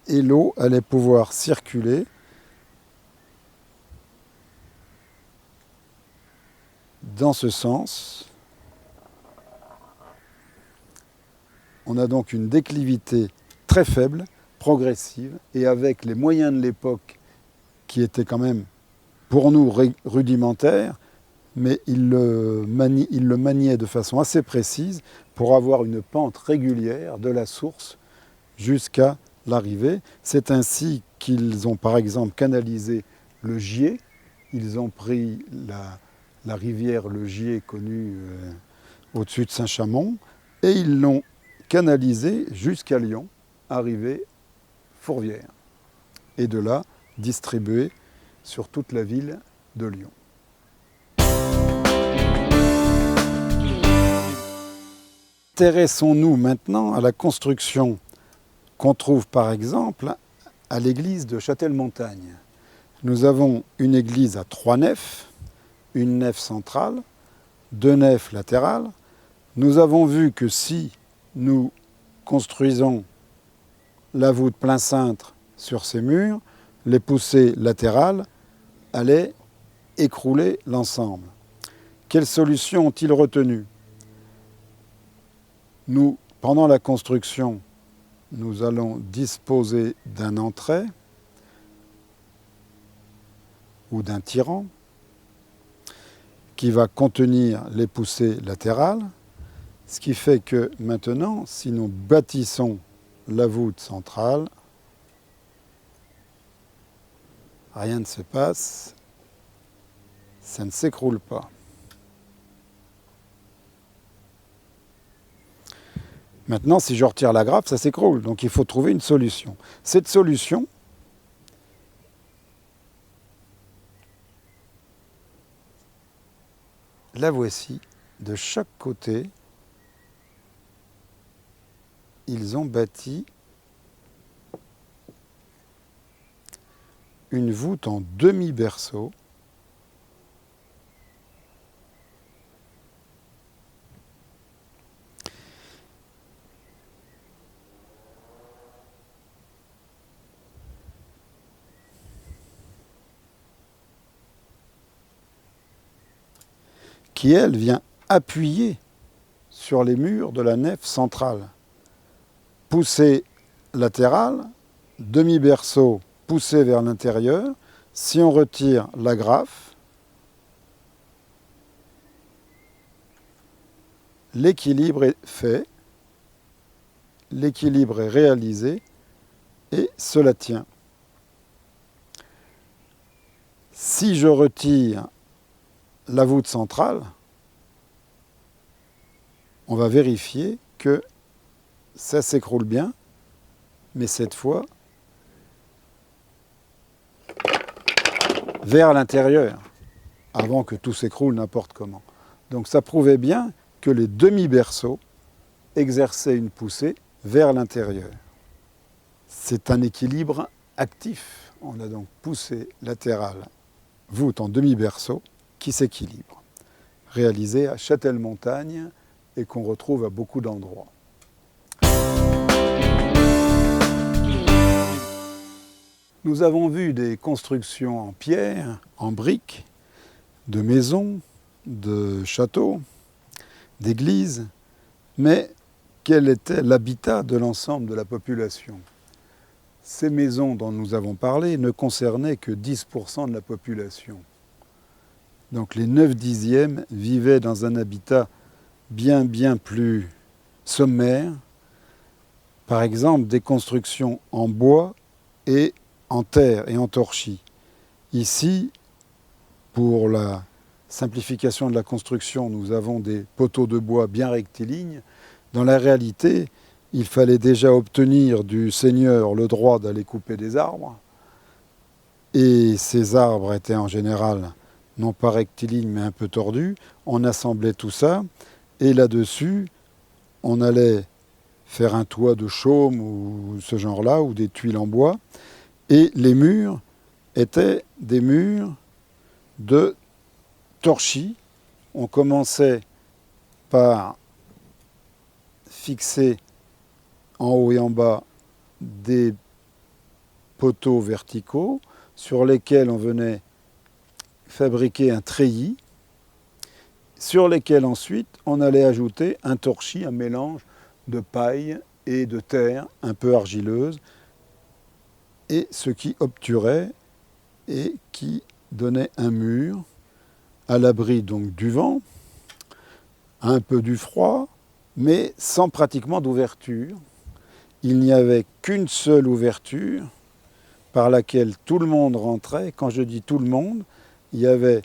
S1: Et l'eau allait pouvoir circuler dans ce sens. On a donc une déclivité très faible, progressive, et avec les moyens de l'époque qui étaient quand même, pour nous, rudimentaires, mais il le maniait de façon assez précise pour avoir une pente régulière de la source jusqu'à l'arrivée. C'est ainsi qu'ils ont par exemple canalisé le Gier. Ils ont pris la rivière le Gier connue au-dessus de Saint-Chamond et ils l'ont canalisé jusqu'à Lyon, arrivé Fourvière. Et de là, distribué sur toute la ville de Lyon. Intéressons-nous maintenant à la construction qu'on trouve par exemple à l'église de Châtel-Montagne. Nous avons une église à 3 nefs, une nef centrale, 2 nefs latérales. Nous avons vu que si nous construisons la voûte plein cintre sur ces murs, les poussées latérales allaient écrouler l'ensemble. Quelle solution ont-ils retenu ? Nous, pendant la construction, nous allons disposer d'un entrée ou d'un tirant qui va contenir les poussées latérales, ce qui fait que maintenant, si nous bâtissons la voûte centrale, rien ne se passe, ça ne s'écroule pas. Maintenant, si je retire la grappe, ça s'écroule. Donc il faut trouver une solution. Cette solution, la voici. De chaque côté, ils ont bâti une voûte en demi-berceau. Qui, elle, vient appuyer sur les murs de la nef centrale. Poussée latérale, demi-berceau poussé vers l'intérieur. Si on retire l'agrafe, l'équilibre est fait, l'équilibre est réalisé et cela tient. Si je retire la voûte centrale, on va vérifier que ça s'écroule bien, mais cette fois vers l'intérieur, avant que tout s'écroule n'importe comment. Donc ça prouvait bien que les demi-berceaux exerçaient une poussée vers l'intérieur. C'est un équilibre actif. On a donc poussée latérale, voûte en demi-berceau, qui s'équilibre, réalisé à Châtel-Montagne et qu'on retrouve à beaucoup d'endroits. Nous avons vu des constructions en pierre, en briques, de maisons, de châteaux, d'églises, mais quel était l'habitat de l'ensemble de la population? Ces maisons dont nous avons parlé ne concernaient que 10% de la population. Donc les 9/10 vivaient dans un habitat bien plus sommaire. Par exemple, des constructions en bois et en terre et en torchis. Ici, pour la simplification de la construction, nous avons des poteaux de bois bien rectilignes. Dans la réalité, il fallait déjà obtenir du seigneur le droit d'aller couper des arbres. Et ces arbres étaient en général non pas rectilignes mais un peu tordus. On assemblait tout ça et là-dessus, on allait faire un toit de chaume ou ce genre-là, ou des tuiles en bois. Et les murs étaient des murs de torchis. On commençait par fixer en haut et en bas des poteaux verticaux sur lesquels on venait fabriquer un treillis, sur lesquels ensuite on allait ajouter un torchis, un mélange de paille et de terre un peu argileuse, et ce qui obturait et qui donnait un mur à l'abri donc du vent, un peu du froid, mais sans pratiquement d'ouverture. Il n'y avait qu'une seule ouverture par laquelle tout le monde rentrait. Quand je dis tout le monde, il y avait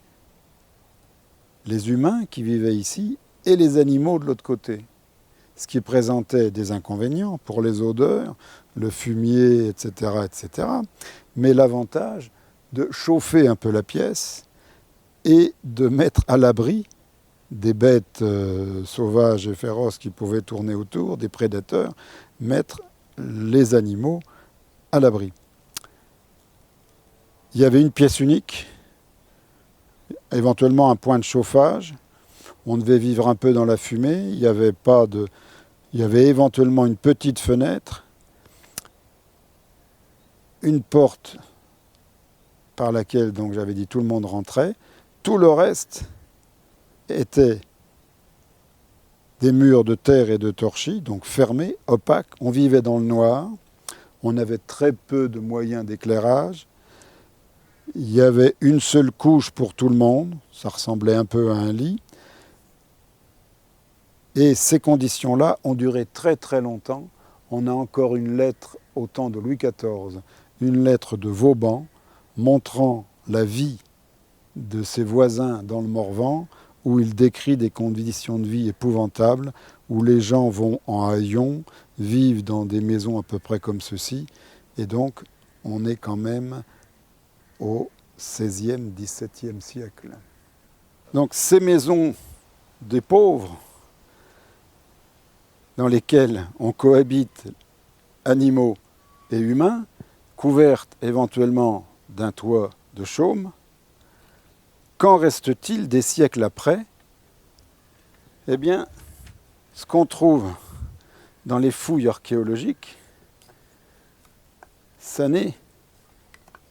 S1: les humains qui vivaient ici et les animaux de l'autre côté. Ce qui présentait des inconvénients pour les odeurs, le fumier, etc., etc. Mais l'avantage de chauffer un peu la pièce et de mettre à l'abri des bêtes sauvages et féroces qui pouvaient tourner autour, des prédateurs, mettre les animaux à l'abri. Il y avait une pièce unique, éventuellement un point de chauffage. On devait vivre un peu dans la fumée. Il y avait éventuellement une petite fenêtre, une porte par laquelle, donc j'avais dit, tout le monde rentrait. Tout le reste était des murs de terre et de torchis, donc fermés, opaques. On vivait dans le noir. On avait très peu de moyens d'éclairage. Il y avait une seule couche pour tout le monde. Ça ressemblait un peu à un lit. Et ces conditions-là ont duré très très longtemps. On a encore une lettre au temps de Louis XIV, une lettre de Vauban, montrant la vie de ses voisins dans le Morvan, où il décrit des conditions de vie épouvantables, où les gens vont en haillons, vivent dans des maisons à peu près comme ceci, et donc on est quand même au XVIe, XVIIe siècle. Donc ces maisons des pauvres, dans lesquelles on cohabite animaux et humains, couvertes éventuellement d'un toit de chaume, qu'en reste-t-il des siècles après? Eh bien, ce qu'on trouve dans les fouilles archéologiques, ça n'est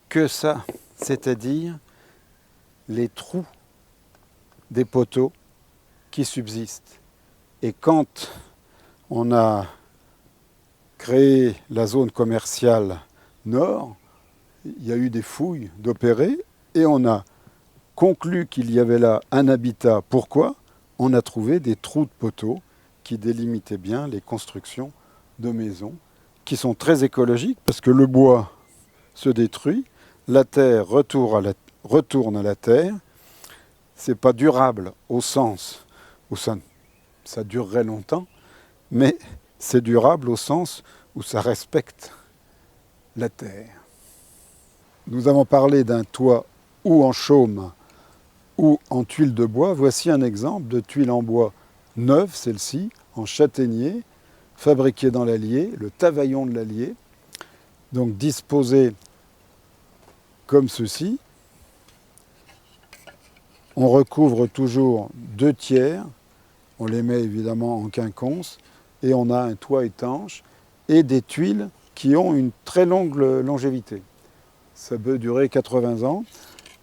S1: que ça, c'est-à-dire les trous des poteaux qui subsistent. Et quand on a créé la zone commerciale nord, il y a eu des fouilles d'opérés et on a conclu qu'il y avait là un habitat. Pourquoi? On a trouvé des trous de poteaux qui délimitaient bien les constructions de maisons, qui sont très écologiques parce que le bois se détruit, la terre retourne à la terre. C'est pas durable au sens où ça durerait longtemps, mais c'est durable au sens où ça respecte la terre. Nous avons parlé d'un toit ou en chaume ou en tuile de bois. Voici un exemple de tuile en bois neuve, celle-ci, en châtaignier, fabriquée dans l'Allier, le tavaillon de l'Allier, donc disposée comme ceci. On recouvre toujours 2 tiers. On les met évidemment en quinconce et on a un toit étanche et des tuiles qui ont une très longue longévité. Ça peut durer 80 ans.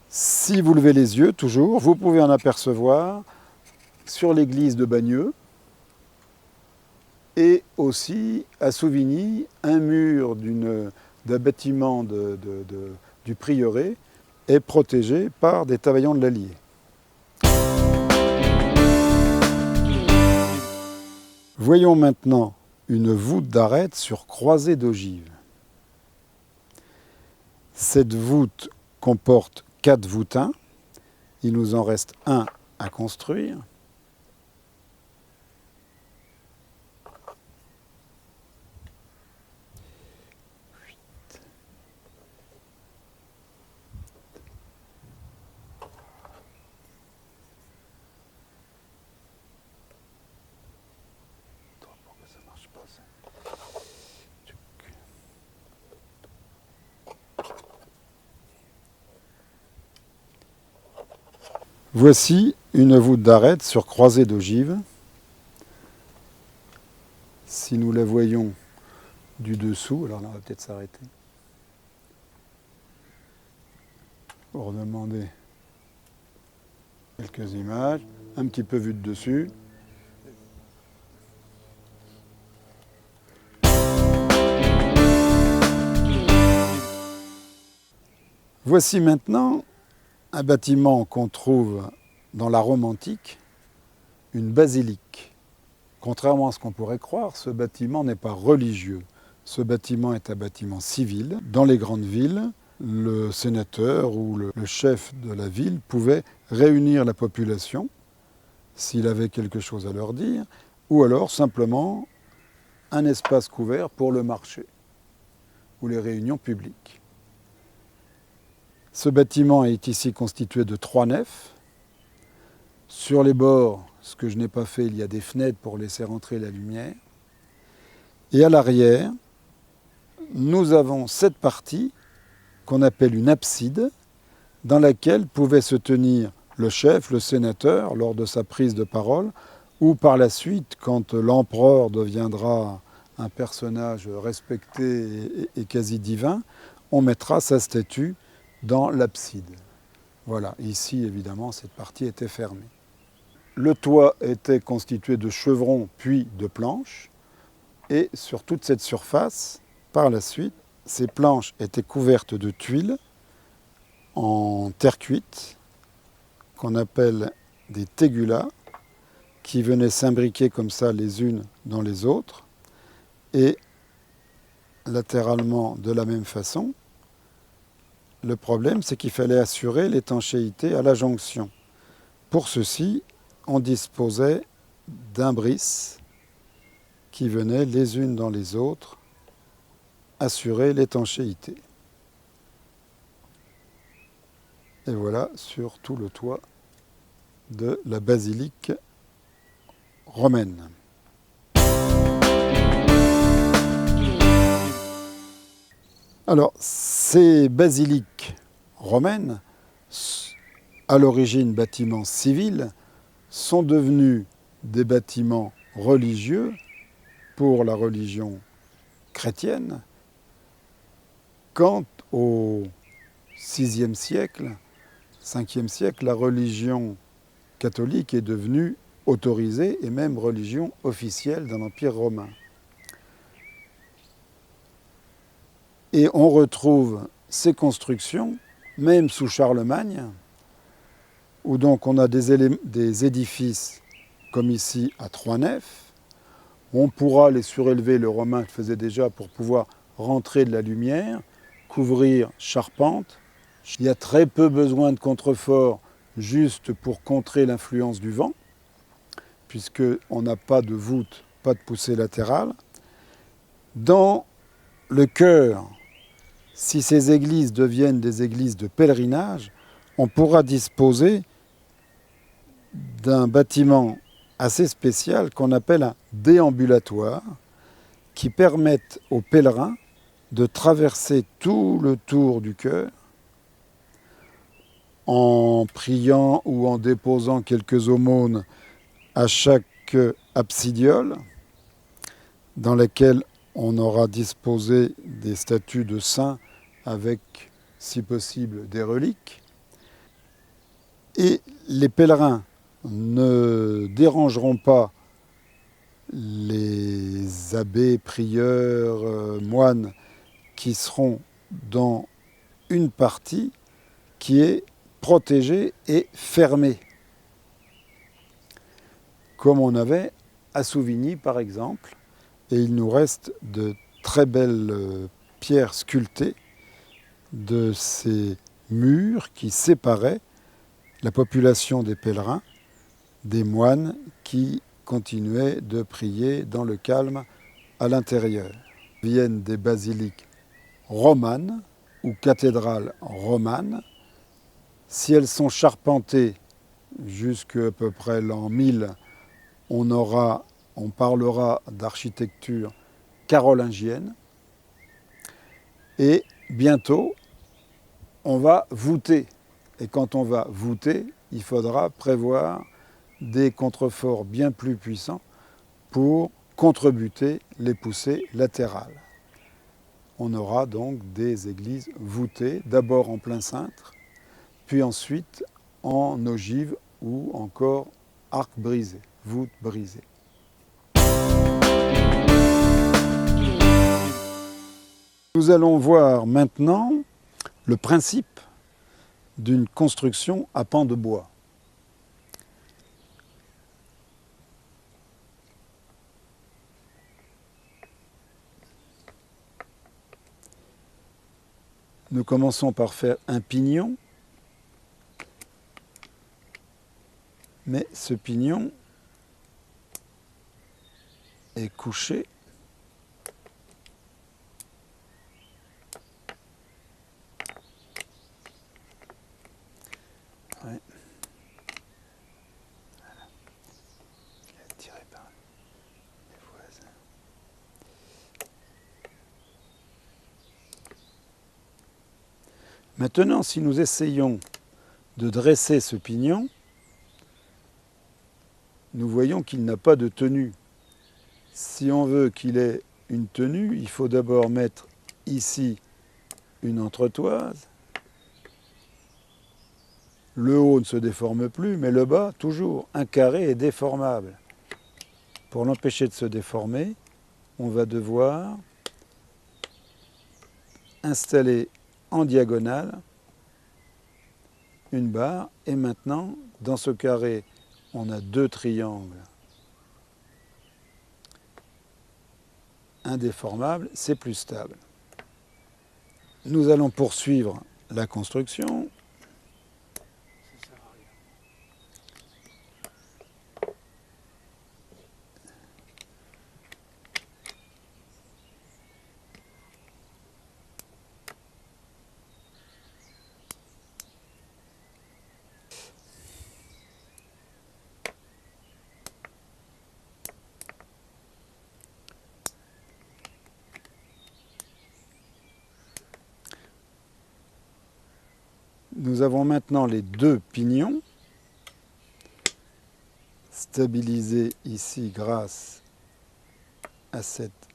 S1: Si vous levez les yeux, toujours, vous pouvez en apercevoir sur l'église de Bagneux et aussi à Souvigny, un mur d'un bâtiment du prieuré est protégé par des tabaillons de l'Allier. Voyons maintenant une voûte d'arête sur croisée d'ogives. Cette voûte comporte 4 voûtins. Il nous en reste un à construire. Voici une voûte d'arête sur croisée d'ogives. Si nous la voyons du dessous, alors là on va peut-être s'arrêter pour demander quelques images, un petit peu vue de dessus. Voici maintenant un bâtiment qu'on trouve dans la Rome antique, une basilique. Contrairement à ce qu'on pourrait croire, ce bâtiment n'est pas religieux. Ce bâtiment est un bâtiment civil. Dans les grandes villes, le sénateur ou le chef de la ville pouvait réunir la population s'il avait quelque chose à leur dire, ou alors simplement un espace couvert pour le marché ou les réunions publiques. Ce bâtiment est ici constitué de 3 nefs. Sur les bords, ce que je n'ai pas fait, il y a des fenêtres pour laisser rentrer la lumière. Et à l'arrière, nous avons cette partie qu'on appelle une abside, dans laquelle pouvait se tenir le chef, le sénateur, lors de sa prise de parole, ou par la suite, quand l'empereur deviendra un personnage respecté et quasi divin, on mettra sa statue dans l'abside. Voilà, ici évidemment cette partie était fermée. Le toit était constitué de chevrons puis de planches et sur toute cette surface, par la suite, ces planches étaient couvertes de tuiles en terre cuite qu'on appelle des tegulas qui venaient s'imbriquer comme ça les unes dans les autres et latéralement de la même façon. Le problème, c'est qu'il fallait assurer l'étanchéité à la jonction. Pour ceci, on disposait d'imbrisses qui venaient les unes dans les autres assurer l'étanchéité. Et voilà sur tout le toit de la basilique romaine. Alors, ces basiliques romaines, à l'origine bâtiments civils, sont devenus des bâtiments religieux pour la religion chrétienne, quand au VIe siècle, Ve siècle, la religion catholique est devenue autorisée et même religion officielle dans l'Empire romain. Et on retrouve ces constructions, même sous Charlemagne, où donc on a des édifices comme ici à 3 nefs. On pourra les surélever, le Romain le faisait déjà pour pouvoir rentrer de la lumière, couvrir charpente. Il y a très peu besoin de contreforts juste pour contrer l'influence du vent, puisqu'on n'a pas de voûte, pas de poussée latérale. Dans le chœur, si ces églises deviennent des églises de pèlerinage, on pourra disposer d'un bâtiment assez spécial qu'on appelle un déambulatoire, qui permettent aux pèlerins de traverser tout le tour du chœur en priant ou en déposant quelques aumônes à chaque arc absidiole dans lequel on aura disposé des statues de saints avec, si possible, des reliques. Et les pèlerins ne dérangeront pas les abbés, prieurs, moines qui seront dans une partie qui est protégée et fermée. Comme on avait à Souvigny par exemple, et il nous reste de très belles pierres sculptées de ces murs qui séparaient la population des pèlerins des moines qui continuaient de prier dans le calme à l'intérieur. Viennent des basiliques romanes ou cathédrales romanes. Si elles sont charpentées jusqu'à peu près l'an 1000, on parlera d'architecture carolingienne. Et bientôt, on va voûter. Et quand on va voûter, il faudra prévoir des contreforts bien plus puissants pour contrebuter les poussées latérales. On aura donc des églises voûtées, d'abord en plein cintre, puis ensuite en ogive ou encore arc brisé, voûte brisée. Nous allons voir maintenant le principe d'une construction à pans de bois. Nous commençons par faire un pignon, mais ce pignon est couché . Ouais. Voilà. Il est tiré par les voisins. Maintenant, si nous essayons de dresser ce pignon, nous voyons qu'il n'a pas de tenue. Si on veut qu'il ait une tenue, il faut d'abord mettre ici une entretoise. Le haut ne se déforme plus, mais le bas, toujours. Un carré est déformable. Pour l'empêcher de se déformer, on va devoir installer en diagonale une barre. Et maintenant, dans ce carré, on a deux triangles indéformables, c'est plus stable. Nous allons poursuivre la construction. Nous avons maintenant les deux pignons stabilisés ici grâce à cette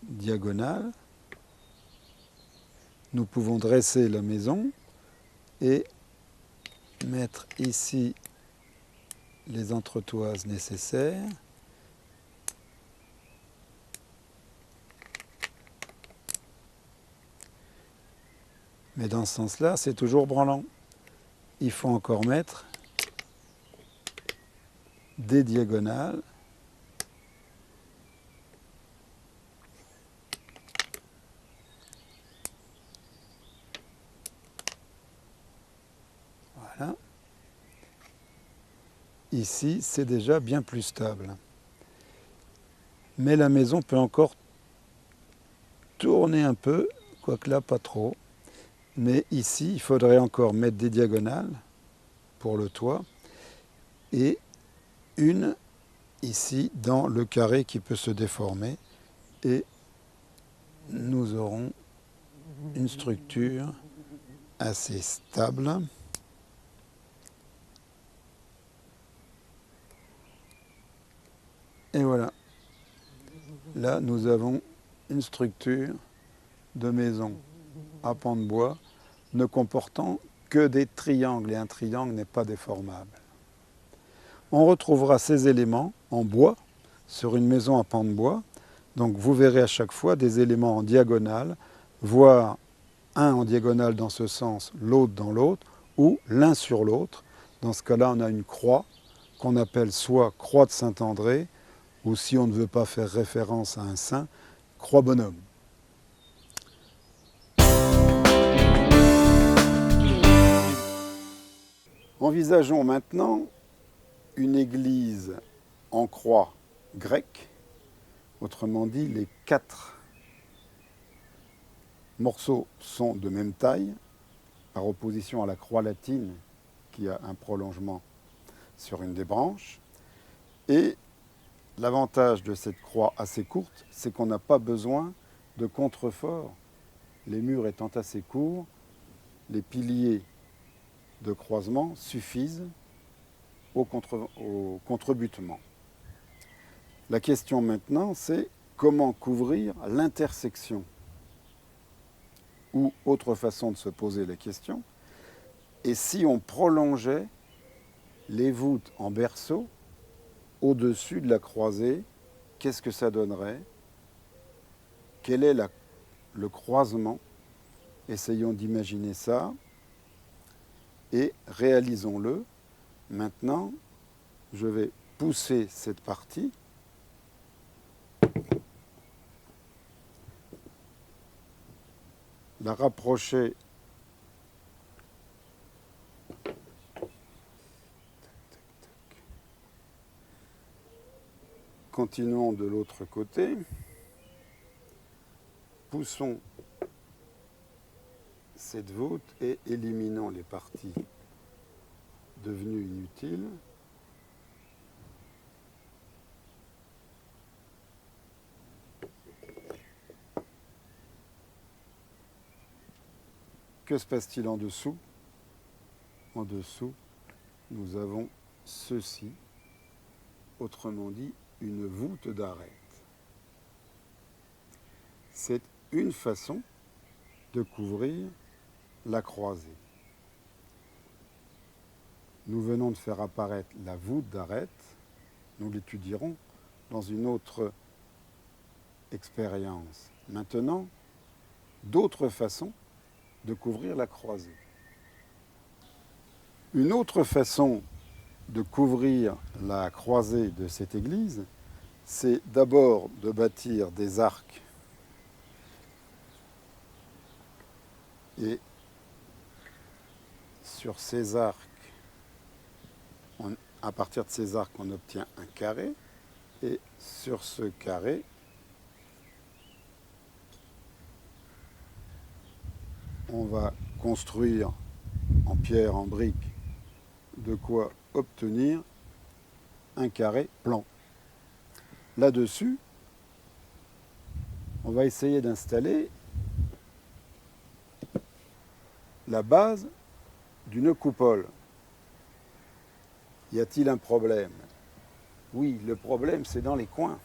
S1: diagonale. Nous pouvons dresser la maison et mettre ici les entretoises nécessaires. Mais dans ce sens-là, c'est toujours branlant. Il faut encore mettre des diagonales. Voilà. Ici, c'est déjà bien plus stable. Mais la maison peut encore tourner un peu, quoique là, pas trop. Mais ici, il faudrait encore mettre des diagonales pour le toit et une ici dans le carré qui peut se déformer et nous aurons une structure assez stable. Et voilà. Là, nous avons une structure de maison à pans de bois ne comportant que des triangles, et un triangle n'est pas déformable. On retrouvera ces éléments en bois sur une maison à pans de bois. Donc vous verrez à chaque fois des éléments en diagonale, voire un en diagonale dans ce sens, l'autre dans l'autre, ou l'un sur l'autre. Dans ce cas-là, on a une croix qu'on appelle soit croix de Saint-André, ou si on ne veut pas faire référence à un saint, croix bonhomme. Envisageons maintenant une église en croix grecque, autrement dit les 4 morceaux sont de même taille, par opposition à la croix latine qui a un prolongement sur une des branches. Et l'avantage de cette croix assez courte, c'est qu'on n'a pas besoin de contrefort. Les murs étant assez courts, les piliers de croisement suffisent au contrebutement. La question maintenant, c'est comment couvrir l'intersection? Ou autre façon de se poser la question, et si on prolongeait les voûtes en berceau au-dessus de la croisée, qu'est-ce que ça donnerait? Quel est le croisement? Essayons d'imaginer ça et réalisons-le. Maintenant, je vais pousser cette partie. La rapprocher Continuons de l'autre côté. Poussons cette voûte et éliminons les parties devenues inutiles. Que se passe-t-il en dessous? En dessous, nous avons ceci, autrement dit, une voûte d'arête. C'est une façon de couvrir la croisée. Nous venons de faire apparaître la voûte d'arête. Nous l'étudierons dans une autre expérience. Maintenant, d'autres façons de couvrir la croisée. Une autre façon de couvrir la croisée de cette église, c'est d'abord de bâtir des arcs et sur ces arcs, à partir de ces arcs, on obtient un carré et sur ce carré, on va construire en pierre, en brique, de quoi obtenir un carré plan. Là-dessus, on va essayer d'installer la base d'une coupole. Y a-t-il un problème? Oui, le problème, c'est dans les coins.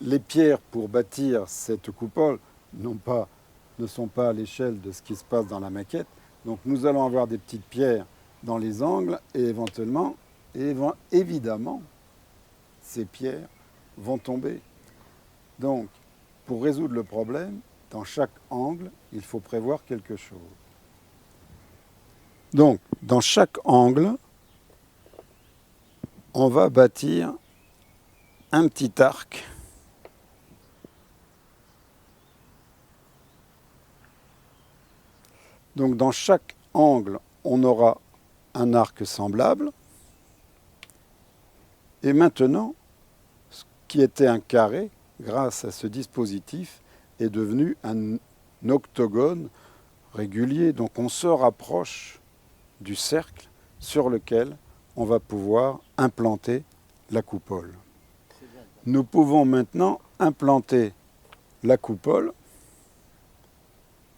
S1: Les pierres pour bâtir cette coupole ne sont pas à l'échelle de ce qui se passe dans la maquette. Donc nous allons avoir des petites pierres dans les angles et évidemment, ces pierres vont tomber. Donc, pour résoudre le problème, dans chaque angle, il faut prévoir quelque chose. Donc, dans chaque angle, on va bâtir un petit arc. Donc, dans chaque angle, on aura un arc semblable. Et maintenant, ce qui était un carré, grâce à ce dispositif, est devenu un octogone régulier. Donc on se rapproche du cercle sur lequel on va pouvoir implanter la coupole. Nous pouvons maintenant implanter la coupole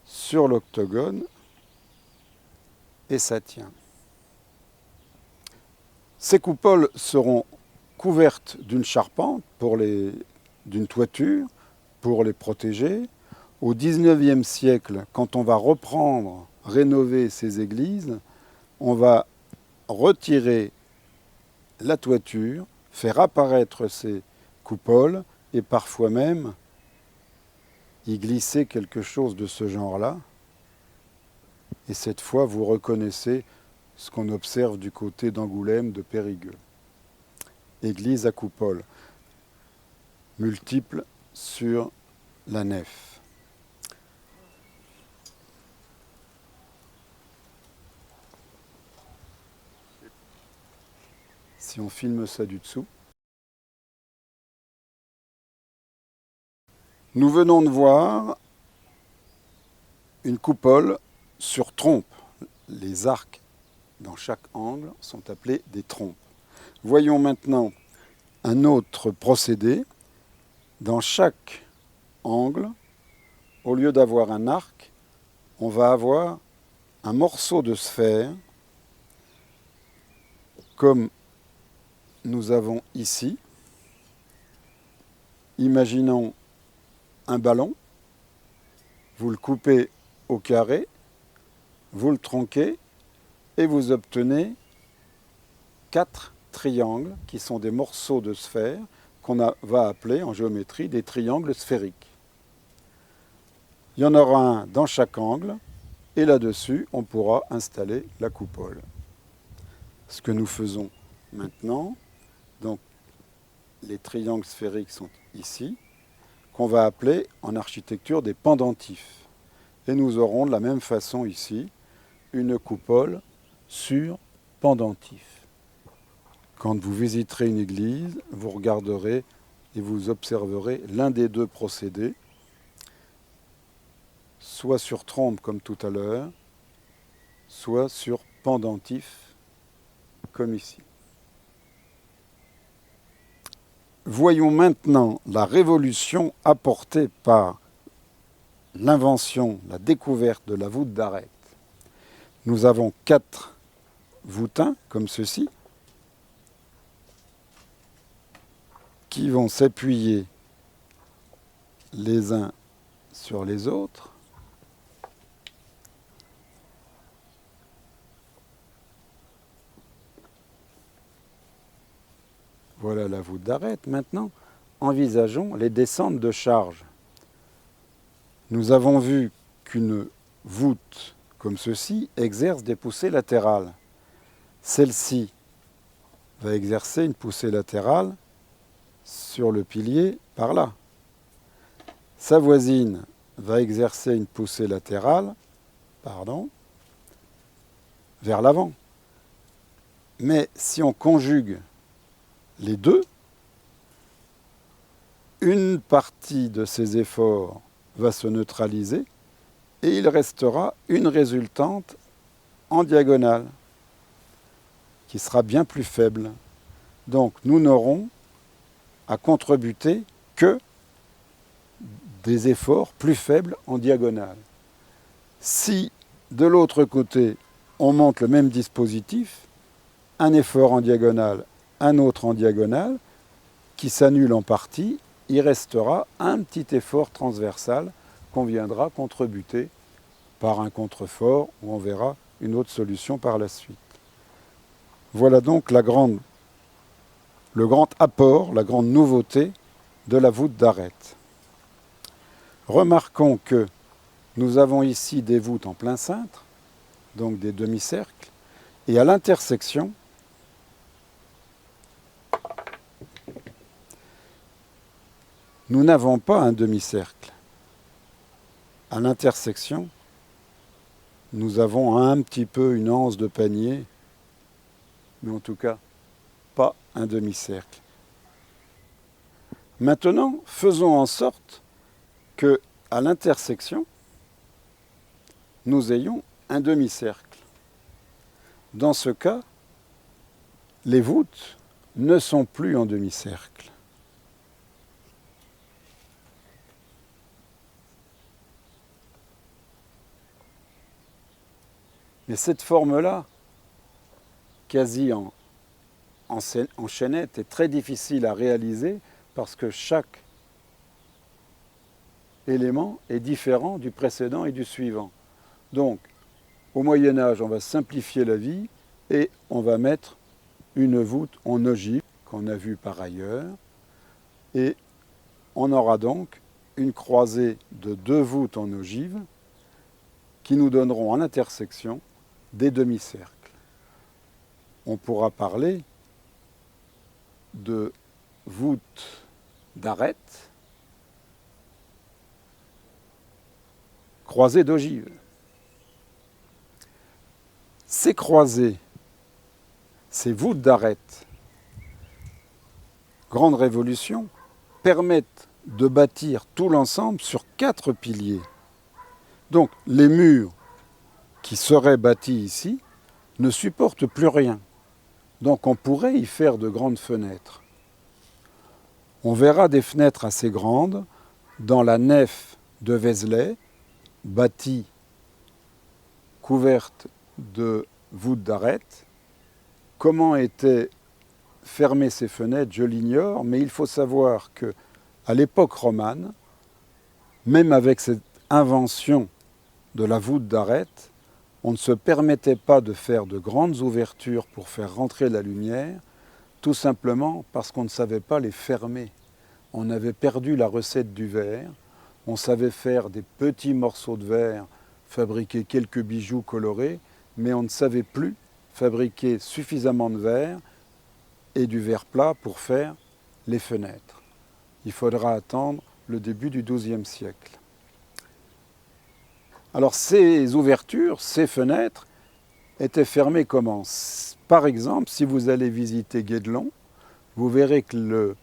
S1: sur l'octogone et ça tient. Ces coupoles seront couvertes d'une charpente, d'une toiture, pour les protéger. Au XIXe siècle, quand on va reprendre, rénover ces églises, on va retirer la toiture, faire apparaître ces coupoles et parfois même y glisser quelque chose de ce genre-là. Et cette fois, vous reconnaissez ce qu'on observe du côté d'Angoulême, de Périgueux. Église à coupole, multiple sur la nef. Si on filme ça du dessous. Nous venons de voir une coupole sur trompe. Les arcs dans chaque angle sont appelés des trompes. Voyons maintenant un autre procédé. Dans chaque angle, au lieu d'avoir un arc, on va avoir un morceau de sphère, comme nous avons ici. Imaginons un ballon, vous le coupez au carré, vous le tronquez et vous obtenez 4 triangles qui sont des morceaux de sphère qu'on va appeler en géométrie des triangles sphériques. Il y en aura un dans chaque angle et là-dessus on pourra installer la coupole. Ce que nous faisons maintenant, donc les triangles sphériques sont ici, qu'on va appeler en architecture des pendentifs. Et nous aurons de la même façon ici une coupole sur pendentif. Quand vous visiterez une église, vous regarderez et vous observerez l'un des deux procédés, soit sur trompe comme tout à l'heure, soit sur pendentif comme ici. Voyons maintenant la révolution apportée par l'invention, la découverte de la voûte d'arête. Nous avons 4 voûtins comme ceci qui vont s'appuyer les uns sur les autres. Voilà la voûte d'arête. Maintenant, envisageons les descentes de charge. Nous avons vu qu'une voûte comme ceci exerce des poussées latérales. Celle-ci va exercer une poussée latérale sur le pilier par là. Sa voisine va exercer une poussée latérale, vers l'avant. Mais si on conjugue les deux, une partie de ces efforts va se neutraliser et il restera une résultante en diagonale qui sera bien plus faible. Donc nous n'aurons à contrebuter que des efforts plus faibles en diagonale. Si de l'autre côté on monte le même dispositif, un effort en diagonale, un autre en diagonale, qui s'annule en partie, il restera un petit effort transversal qu'on viendra contrebuter par un contrefort où on verra une autre solution par la suite. Voilà donc le grand apport, la grande nouveauté de la voûte d'arête. Remarquons que nous avons ici des voûtes en plein cintre, donc des demi-cercles, et à l'intersection, nous n'avons pas un demi-cercle. À l'intersection, nous avons un petit peu une anse de panier, mais en tout cas, pas un demi-cercle. Maintenant, faisons en sorte que, à l'intersection, nous ayons un demi-cercle. Dans ce cas, les voûtes ne sont plus en demi-cercle. Mais cette forme-là, quasi en en chaînette est très difficile à réaliser parce que chaque élément est différent du précédent et du suivant. Donc, au Moyen-Âge, on va simplifier la vie et on va mettre une voûte en ogive, qu'on a vu par ailleurs, et on aura donc une croisée de 2 voûtes en ogive qui nous donneront en intersection des demi-cercles. On pourra parler de voûtes d'arête croisées d'ogives. Ces croisées, ces voûtes d'arête, grande révolution, permettent de bâtir tout l'ensemble sur 4 piliers. Donc les murs qui seraient bâtis ici ne supportent plus rien. Donc on pourrait y faire de grandes fenêtres. On verra des fenêtres assez grandes dans la nef de Vézelay, bâtie, couverte de voûtes d'arête. Comment étaient fermées ces fenêtres, je l'ignore, mais il faut savoir qu'à l'époque romane, même avec cette invention de la voûte d'arête, on ne se permettait pas de faire de grandes ouvertures pour faire rentrer la lumière, tout simplement parce qu'on ne savait pas les fermer. On avait perdu la recette du verre, on savait faire des petits morceaux de verre, fabriquer quelques bijoux colorés, mais on ne savait plus fabriquer suffisamment de verre et du verre plat pour faire les fenêtres. Il faudra attendre le début du XIIe siècle. Alors ces ouvertures, ces fenêtres, étaient fermées comment? Par exemple, si vous allez visiter Guédelon, vous verrez que le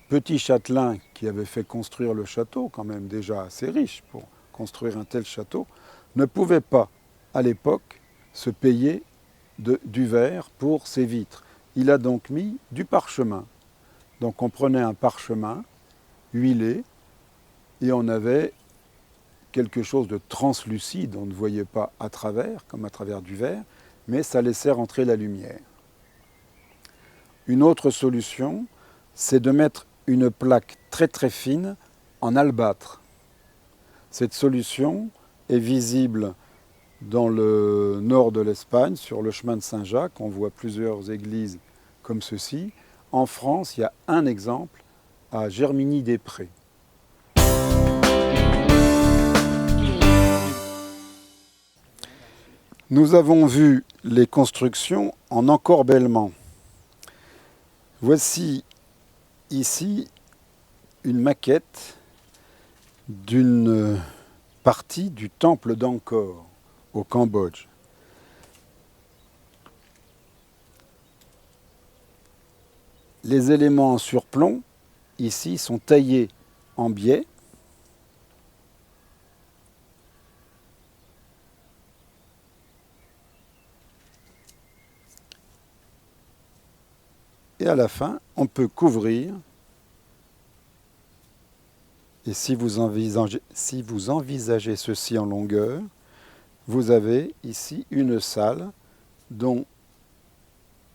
S1: petit châtelain qui avait fait construire le château, quand même déjà assez riche pour construire un tel château, ne pouvait pas, à l'époque, se payer du verre pour ses vitres. Il a donc mis du parchemin. Donc on prenait un parchemin huilé et on avait quelque chose de translucide, on ne voyait pas à travers, comme à travers du verre, mais ça laissait rentrer la lumière. Une autre solution, c'est de mettre une plaque très très fine en albâtre. Cette solution est visible dans le nord de l'Espagne, sur le chemin de Saint-Jacques. On voit plusieurs églises comme ceci. En France, il y a un exemple à Germigny-des-Prés. Nous avons vu les constructions en encorbellement. Voici ici une maquette d'une partie du temple d'Angkor au Cambodge. Les éléments en surplomb ici sont taillés en biais. Et à la fin, on peut couvrir. Et si vous envisagez ceci en longueur, vous avez ici une salle dont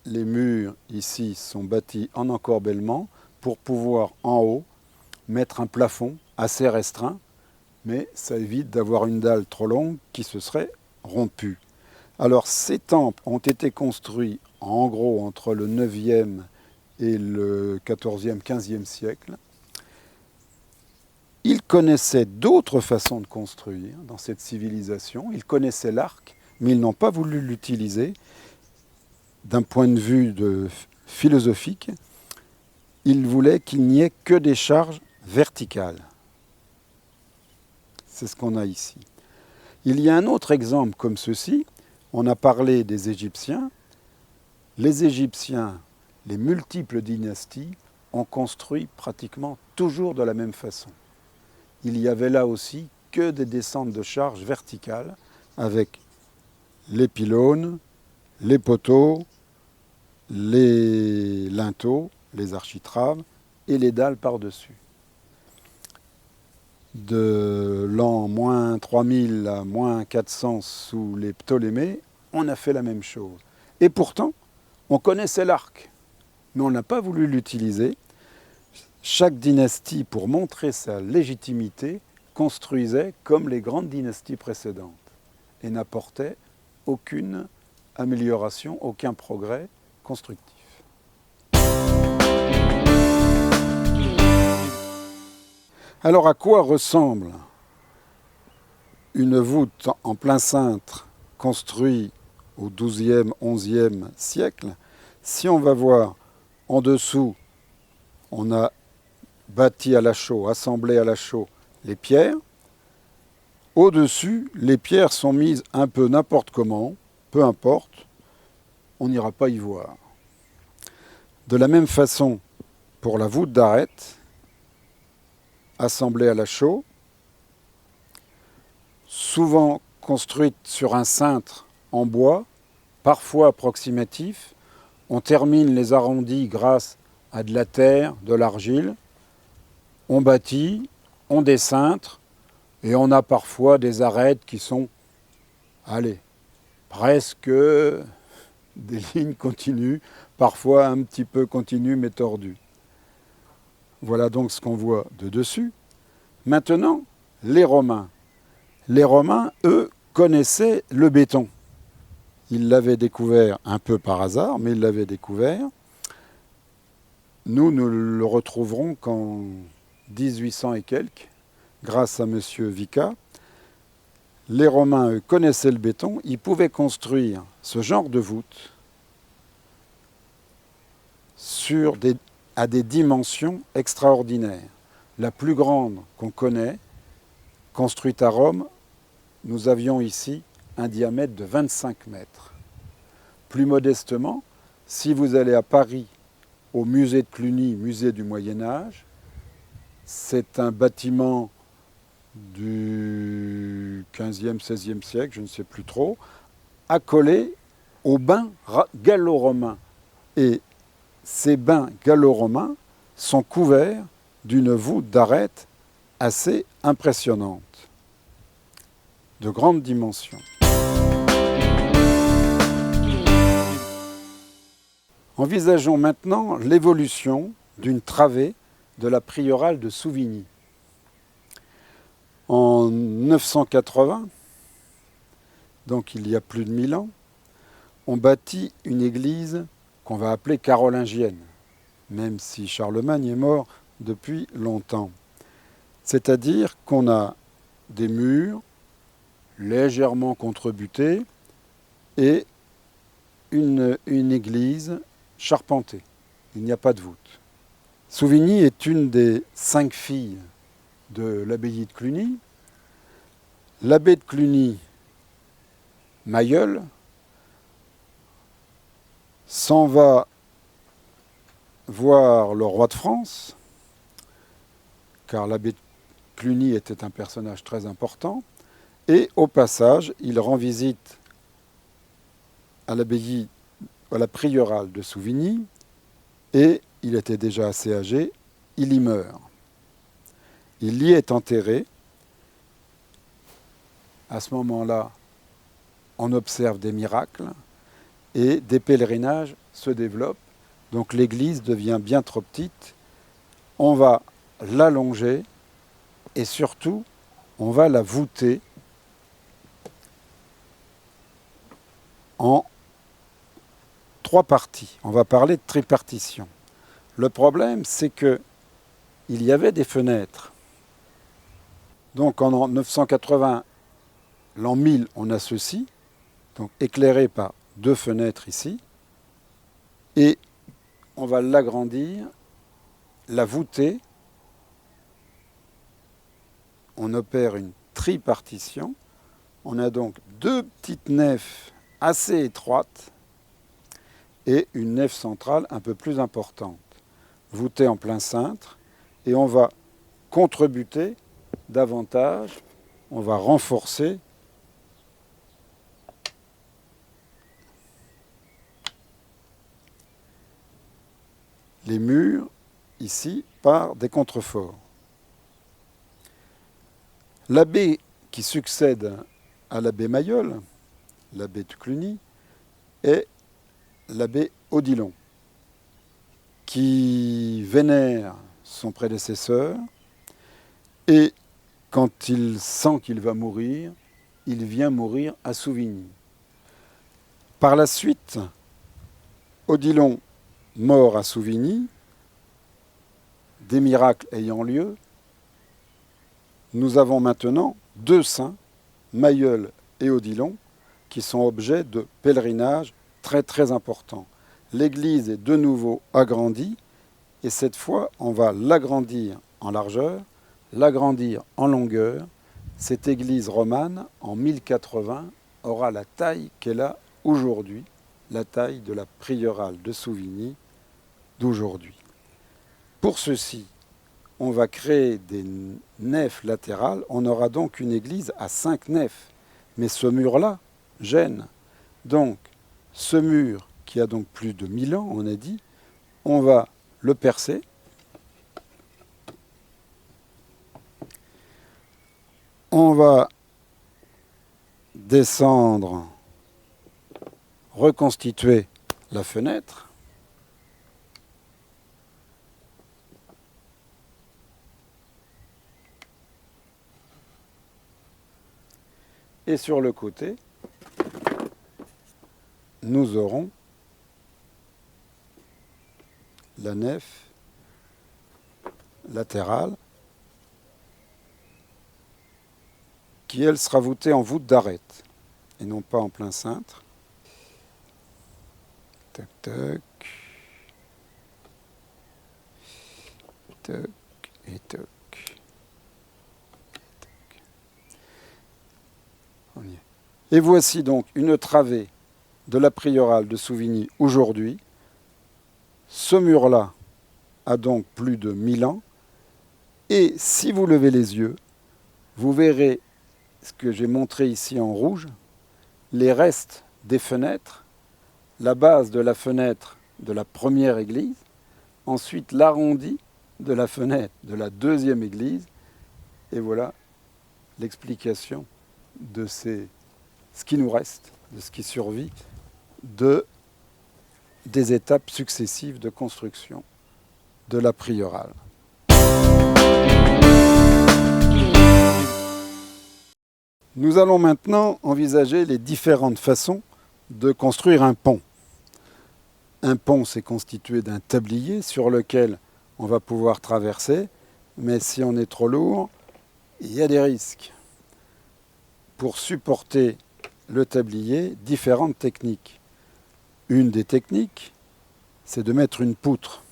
S1: les murs ici sont bâtis en encorbellement pour pouvoir en haut mettre un plafond assez restreint, mais ça évite d'avoir une dalle trop longue qui se serait rompue. Alors ces temples ont été construits en gros entre le 9e et le 14e, 15e siècle. Ils connaissaient d'autres façons de construire dans cette civilisation. Ils connaissaient l'arc, mais ils n'ont pas voulu l'utiliser d'un point de vue philosophique. Ils voulaient qu'il n'y ait que des charges verticales. C'est ce qu'on a ici. Il y a un autre exemple comme ceci. On a parlé des Égyptiens. Les Égyptiens, les multiples dynasties, ont construit pratiquement toujours de la même façon. Il y avait là aussi que des descentes de charges verticales avec les pylônes, les poteaux, les linteaux, les architraves et les dalles par-dessus. De l'an moins 3000 à moins 400 sous les Ptolémées, on a fait la même chose. Et pourtant, on connaissait l'arc. mais on n'a pas voulu l'utiliser. Chaque dynastie, pour montrer sa légitimité, construisait comme les grandes dynasties précédentes et n'apportait aucune amélioration, aucun progrès constructif. Alors à quoi ressemble une voûte en plein cintre construite au XIIe, XIe siècle? Si on va voir en dessous, on a bâti à la chaux, assemblé à la chaux les pierres. Au-dessus, les pierres sont mises un peu n'importe comment, peu importe, on n'ira pas y voir. De la même façon, pour la voûte d'arête, assemblée à la chaux, souvent construite sur un cintre en bois, parfois approximatif, on termine les arrondis grâce à de la terre, de l'argile, on bâtit, on décintre, et on a parfois des arêtes qui sont, allez, presque des lignes continues, parfois un petit peu continues mais tordues. Voilà donc ce qu'on voit de dessus. Maintenant, les Romains. Les Romains, eux, connaissaient le béton. Ils l'avaient découvert un peu par hasard, mais ils l'avaient découvert. Nous le retrouverons qu'en 1800 et quelques, grâce à M. Vicat. Les Romains, eux, connaissaient le béton. Ils pouvaient construire ce genre de voûte à des dimensions extraordinaires. La plus grande qu'on connaît, construite à Rome, nous avions ici un diamètre de 25 mètres. Plus modestement, si vous allez à Paris, au musée de Cluny, musée du Moyen-Âge, c'est un bâtiment du 15e, 16e siècle, je ne sais plus trop, accolé aux bains gallo-romains. Et ces bains gallo-romains sont couverts d'une voûte d'arête assez impressionnante, de grande dimension. Envisageons maintenant l'évolution d'une travée de la prieurale de Souvigny. En 980, donc il y a plus de 1000 ans, on bâtit une église qu'on va appeler carolingienne, même si Charlemagne est mort depuis longtemps. C'est-à-dire qu'on a des murs légèrement contrebutés et une église charpentée. Il n'y a pas de voûte. Souvigny est une des 5 filles de l'abbaye de Cluny. L'abbé de Cluny, Mailleul, s'en va voir le roi de France, car l'abbé de Cluny était un personnage très important, et au passage, il rend visite à l'abbaye, à la prieurale de Souvigny, et il était déjà assez âgé, il y meurt. Il y est enterré. À ce moment-là, on observe des miracles et des pèlerinages se développent. Donc l'église devient bien trop petite. On va l'allonger et surtout, on va la voûter en 3 parties. On va parler de tripartition. Le problème, c'est qu'il y avait des fenêtres. Donc en 980, l'an 1000, on a ceci, donc éclairé par 2 fenêtres ici, et on va l'agrandir, la voûter, on opère une tripartition, on a donc 2 petites nefs assez étroites et une nef centrale un peu plus importante, voûtée en plein cintre, et on va contrebuter davantage, on va renforcer les murs ici par des contreforts. L'abbé qui succède à l'abbé Mailleul, l'abbé de Cluny, est l'abbé Odilon. qui vénère son prédécesseur, et quand il sent qu'il va mourir, il vient mourir à Souvigny. Par la suite, Odilon mort à Souvigny, des miracles ayant lieu, nous avons maintenant deux saints, Mailleul et Odilon, qui sont objets de pèlerinage très très importants. L'église est de nouveau agrandie, et cette fois, on va l'agrandir en largeur, l'agrandir en longueur. Cette église romane, en 1080, aura la taille qu'elle a aujourd'hui, la taille de la prieurale de Souvigny d'aujourd'hui. Pour ceci, on va créer des nefs latérales. On aura donc une église à 5 nefs. Mais ce mur-là gêne. Donc, ce mur, qui a donc plus de 1000 ans, on a dit, on va le percer. On va descendre, reconstituer la fenêtre. Et sur le côté, nous aurons la nef latérale qui, elle, sera voûtée en voûte d'arête et non pas en plein cintre. Tac, tac. Tac et tac. On y est. Et voici donc une travée de la prieurale de Souvigny aujourd'hui. Ce mur-là a donc plus de 1000 ans. Et si vous levez les yeux, vous verrez ce que j'ai montré ici en rouge, les restes des fenêtres, la base de la fenêtre de la première église, ensuite l'arrondi de la fenêtre de la deuxième église, et voilà l'explication de ce qui nous reste, de ce qui survit, des étapes successives de construction de la prieurale. Nous allons maintenant envisager les différentes façons de construire un pont. Un pont, c'est constitué d'un tablier sur lequel on va pouvoir traverser, mais si on est trop lourd, il y a des risques. Pour supporter le tablier, différentes techniques. Une des techniques, c'est de mettre une poutre.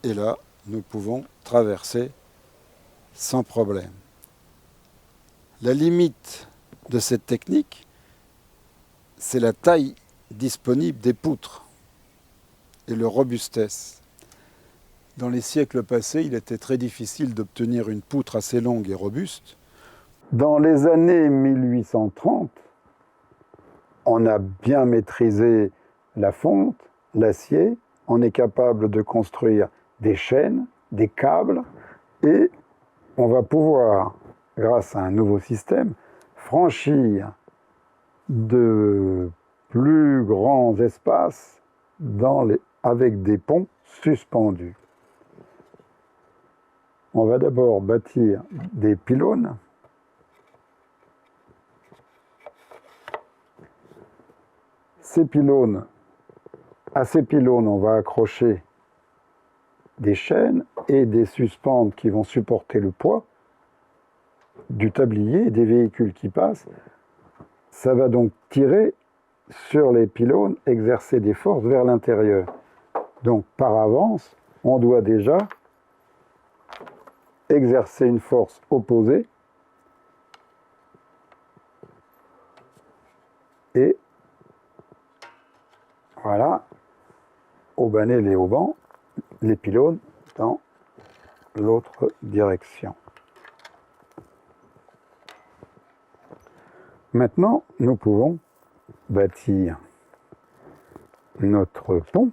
S1: Et là, nous pouvons traverser sans problème. La limite de cette technique, c'est la taille disponible des poutres et leur robustesse. Dans les siècles passés, il était très difficile d'obtenir une poutre assez longue et robuste. Dans les années 1830, on a bien maîtrisé la fonte, l'acier, on est capable de construire des chaînes, des câbles, et on va pouvoir, grâce à un nouveau système, franchir de plus grands espaces avec des ponts suspendus. On va d'abord bâtir des pylônes. À ces pylônes, on va accrocher des chaînes et des suspentes qui vont supporter le poids du tablier et des véhicules qui passent. Ça va donc tirer sur les pylônes, exercer des forces vers l'intérieur. Donc par avance, on doit déjà exercer une force opposée et voilà, aubaner les haubans, les pylônes dans l'autre direction. Maintenant, nous pouvons bâtir notre pont.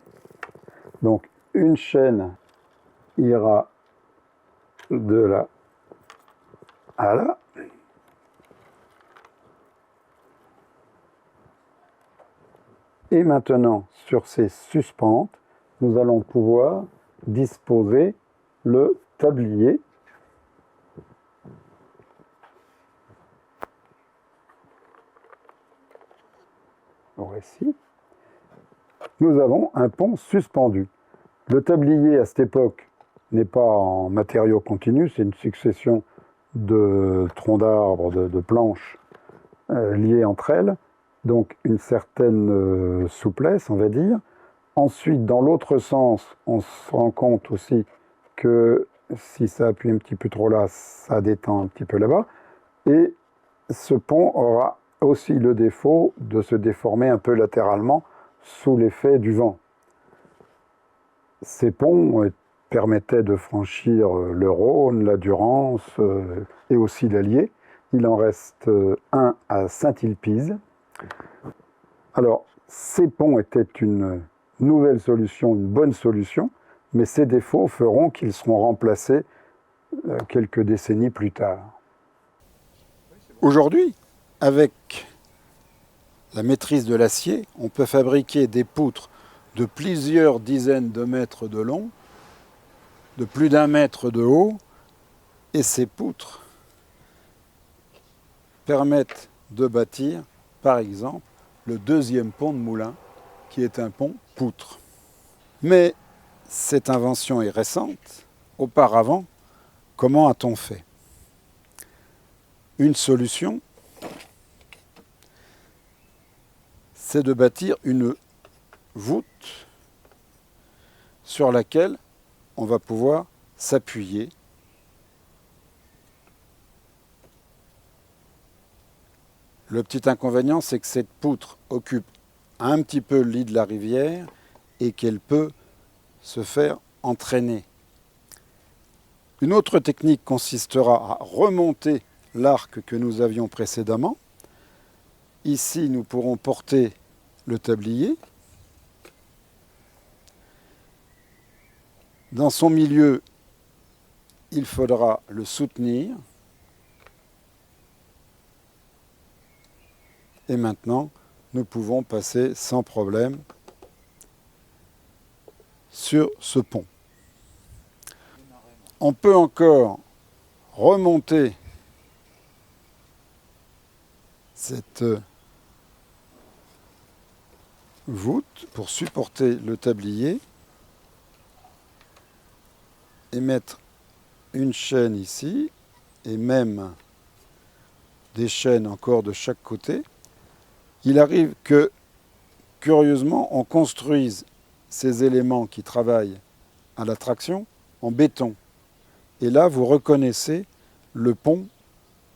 S1: Donc, une chaîne ira de là à là. Et maintenant, sur ces suspentes, nous allons pouvoir disposer le tablier. Ici, nous avons un pont suspendu. Le tablier, à cette époque, n'est pas en matériaux continus, c'est une succession de troncs d'arbres, de planches liées entre elles, donc une certaine souplesse, on va dire. Ensuite, dans l'autre sens, on se rend compte aussi que si ça appuie un petit peu trop là, ça détend un petit peu là-bas. Et ce pont aura aussi le défaut de se déformer un peu latéralement sous l'effet du vent. Ces ponts permettaient de franchir le Rhône, la Durance et aussi l'Allier. Il en reste un à Saint-Ilpise. Alors, ces ponts étaient une nouvelle solution, une bonne solution, mais ces défauts feront qu'ils seront remplacés quelques décennies plus tard. Aujourd'hui, avec la maîtrise de l'acier, on peut fabriquer des poutres de plusieurs dizaines de mètres de long, de plus d'1 mètre de haut, et ces poutres permettent de bâtir, par exemple, le deuxième pont de Moulins, qui est un pont poutre. Mais cette invention est récente. Auparavant, comment a-t-on fait? Une solution, c'est de bâtir une voûte sur laquelle on va pouvoir s'appuyer. Le petit inconvénient, c'est que cette poutre occupe un petit peu le lit de la rivière et qu'elle peut se faire entraîner. Une autre technique consistera à remonter l'arc que nous avions précédemment. Ici, nous pourrons porter le tablier. Dans son milieu, il faudra le soutenir. Et maintenant, nous pouvons passer sans problème sur ce pont. On peut encore remonter cette voûte pour supporter le tablier et mettre une chaîne ici et même des chaînes encore de chaque côté. Il arrive que, curieusement, on construise ces éléments qui travaillent à la traction en béton. Et là, vous reconnaissez le pont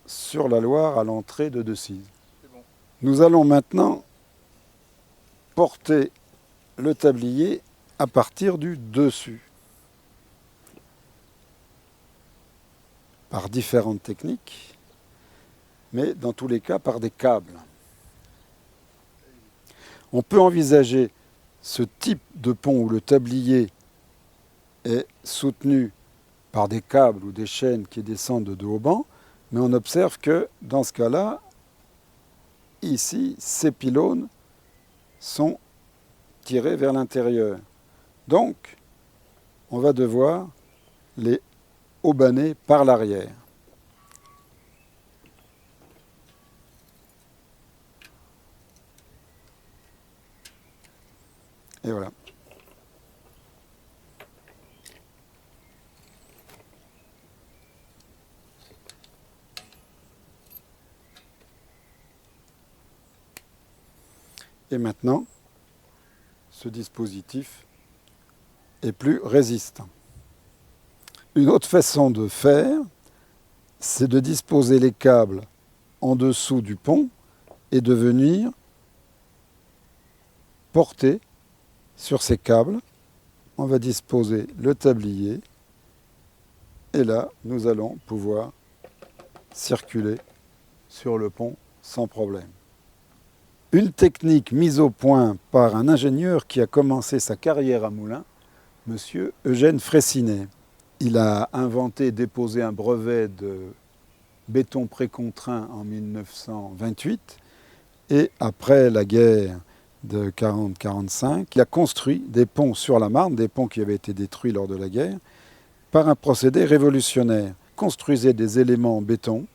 S1: sur la Loire à l'entrée de Decize. Bon. Nous allons maintenant porter le tablier à partir du dessus. Par différentes techniques, mais dans tous les cas par des câbles. On peut envisager ce type de pont où le tablier est soutenu par des câbles ou des chaînes qui descendent de haut banc, mais on observe que dans ce cas-là, ici, ces pylônes sont tirés vers l'intérieur. Donc, on va devoir les haubaner par l'arrière. Et voilà. Et maintenant, ce dispositif est plus résistant. Une autre façon de faire, c'est de disposer les câbles en dessous du pont et de venir porter sur ces câbles. On va disposer le tablier et là, nous allons pouvoir circuler sur le pont sans problème. Une technique mise au point par un ingénieur qui a commencé sa carrière à Moulins, monsieur Eugène Fraissinet. Il a inventé et déposé un brevet de béton précontraint en 1928 et après la guerre, de 40-45. Il a construit des ponts sur la Marne, des ponts qui avaient été détruits lors de la guerre, par un procédé révolutionnaire. Il construisait des éléments en béton.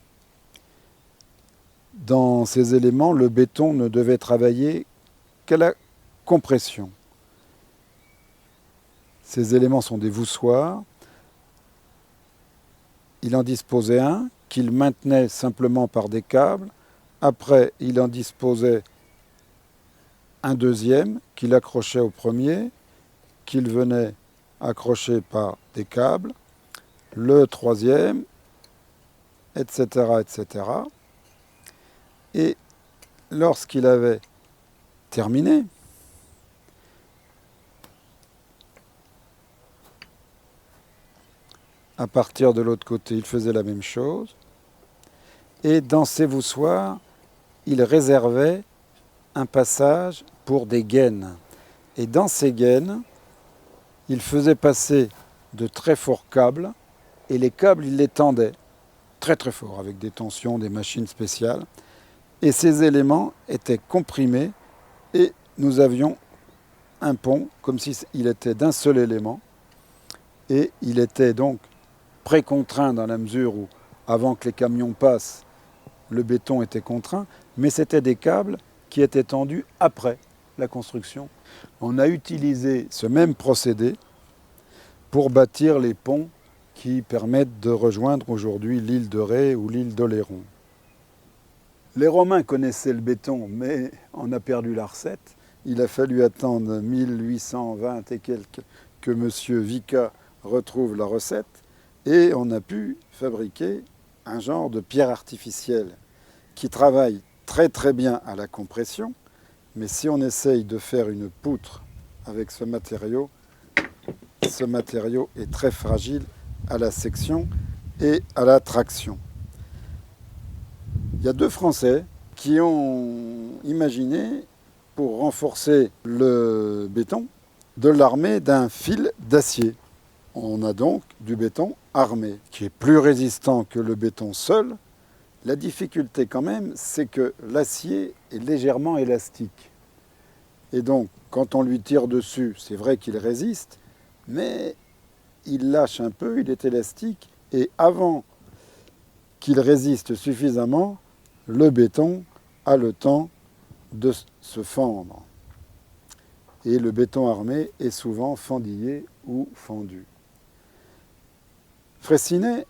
S1: Dans ces éléments, le béton ne devait travailler qu'à la compression. Ces éléments sont des voussoirs. Il en disposait un qu'il maintenait simplement par des câbles. Après, il en disposait un deuxième qu'il accrochait au premier, qu'il venait accrocher par des câbles. Le troisième, etc., etc. Et lorsqu'il avait terminé, à partir de l'autre côté, il faisait la même chose. Et dans ces voussoirs, il réservait un passage pour des gaines. Et dans ces gaines, il faisait passer de très forts câbles, et les câbles, il les tendait très très fort, avec des tensions, des machines spéciales. Et ces éléments étaient comprimés, et nous avions un pont, comme s'il était d'un seul élément, et il était donc précontraint dans la mesure où, avant que les camions passent, le béton était contraint, mais c'était des câbles qui étaient tendus après la construction. On a utilisé ce même procédé pour bâtir les ponts qui permettent de rejoindre aujourd'hui l'île de Ré ou l'île d'Oléron. Les Romains connaissaient le béton, mais on a perdu la recette. Il a fallu attendre 1820 et quelques que M. Vicat retrouve la recette, et on a pu fabriquer un genre de pierre artificielle qui travaille très très bien à la compression, mais si on essaye de faire une poutre avec ce matériau est très fragile à la section et à la traction. Il y a deux Français qui ont imaginé, pour renforcer le béton, de l'armer d'un fil d'acier. On a donc du béton armé, qui est plus résistant que le béton seul. La difficulté quand même, c'est que l'acier est légèrement élastique. Et donc, quand on lui tire dessus, c'est vrai qu'il résiste, mais il lâche un peu, il est élastique, et avant qu'il résiste suffisamment, le béton a le temps de se fendre. Et le béton armé est souvent fendillé ou fendu. Fraissinet,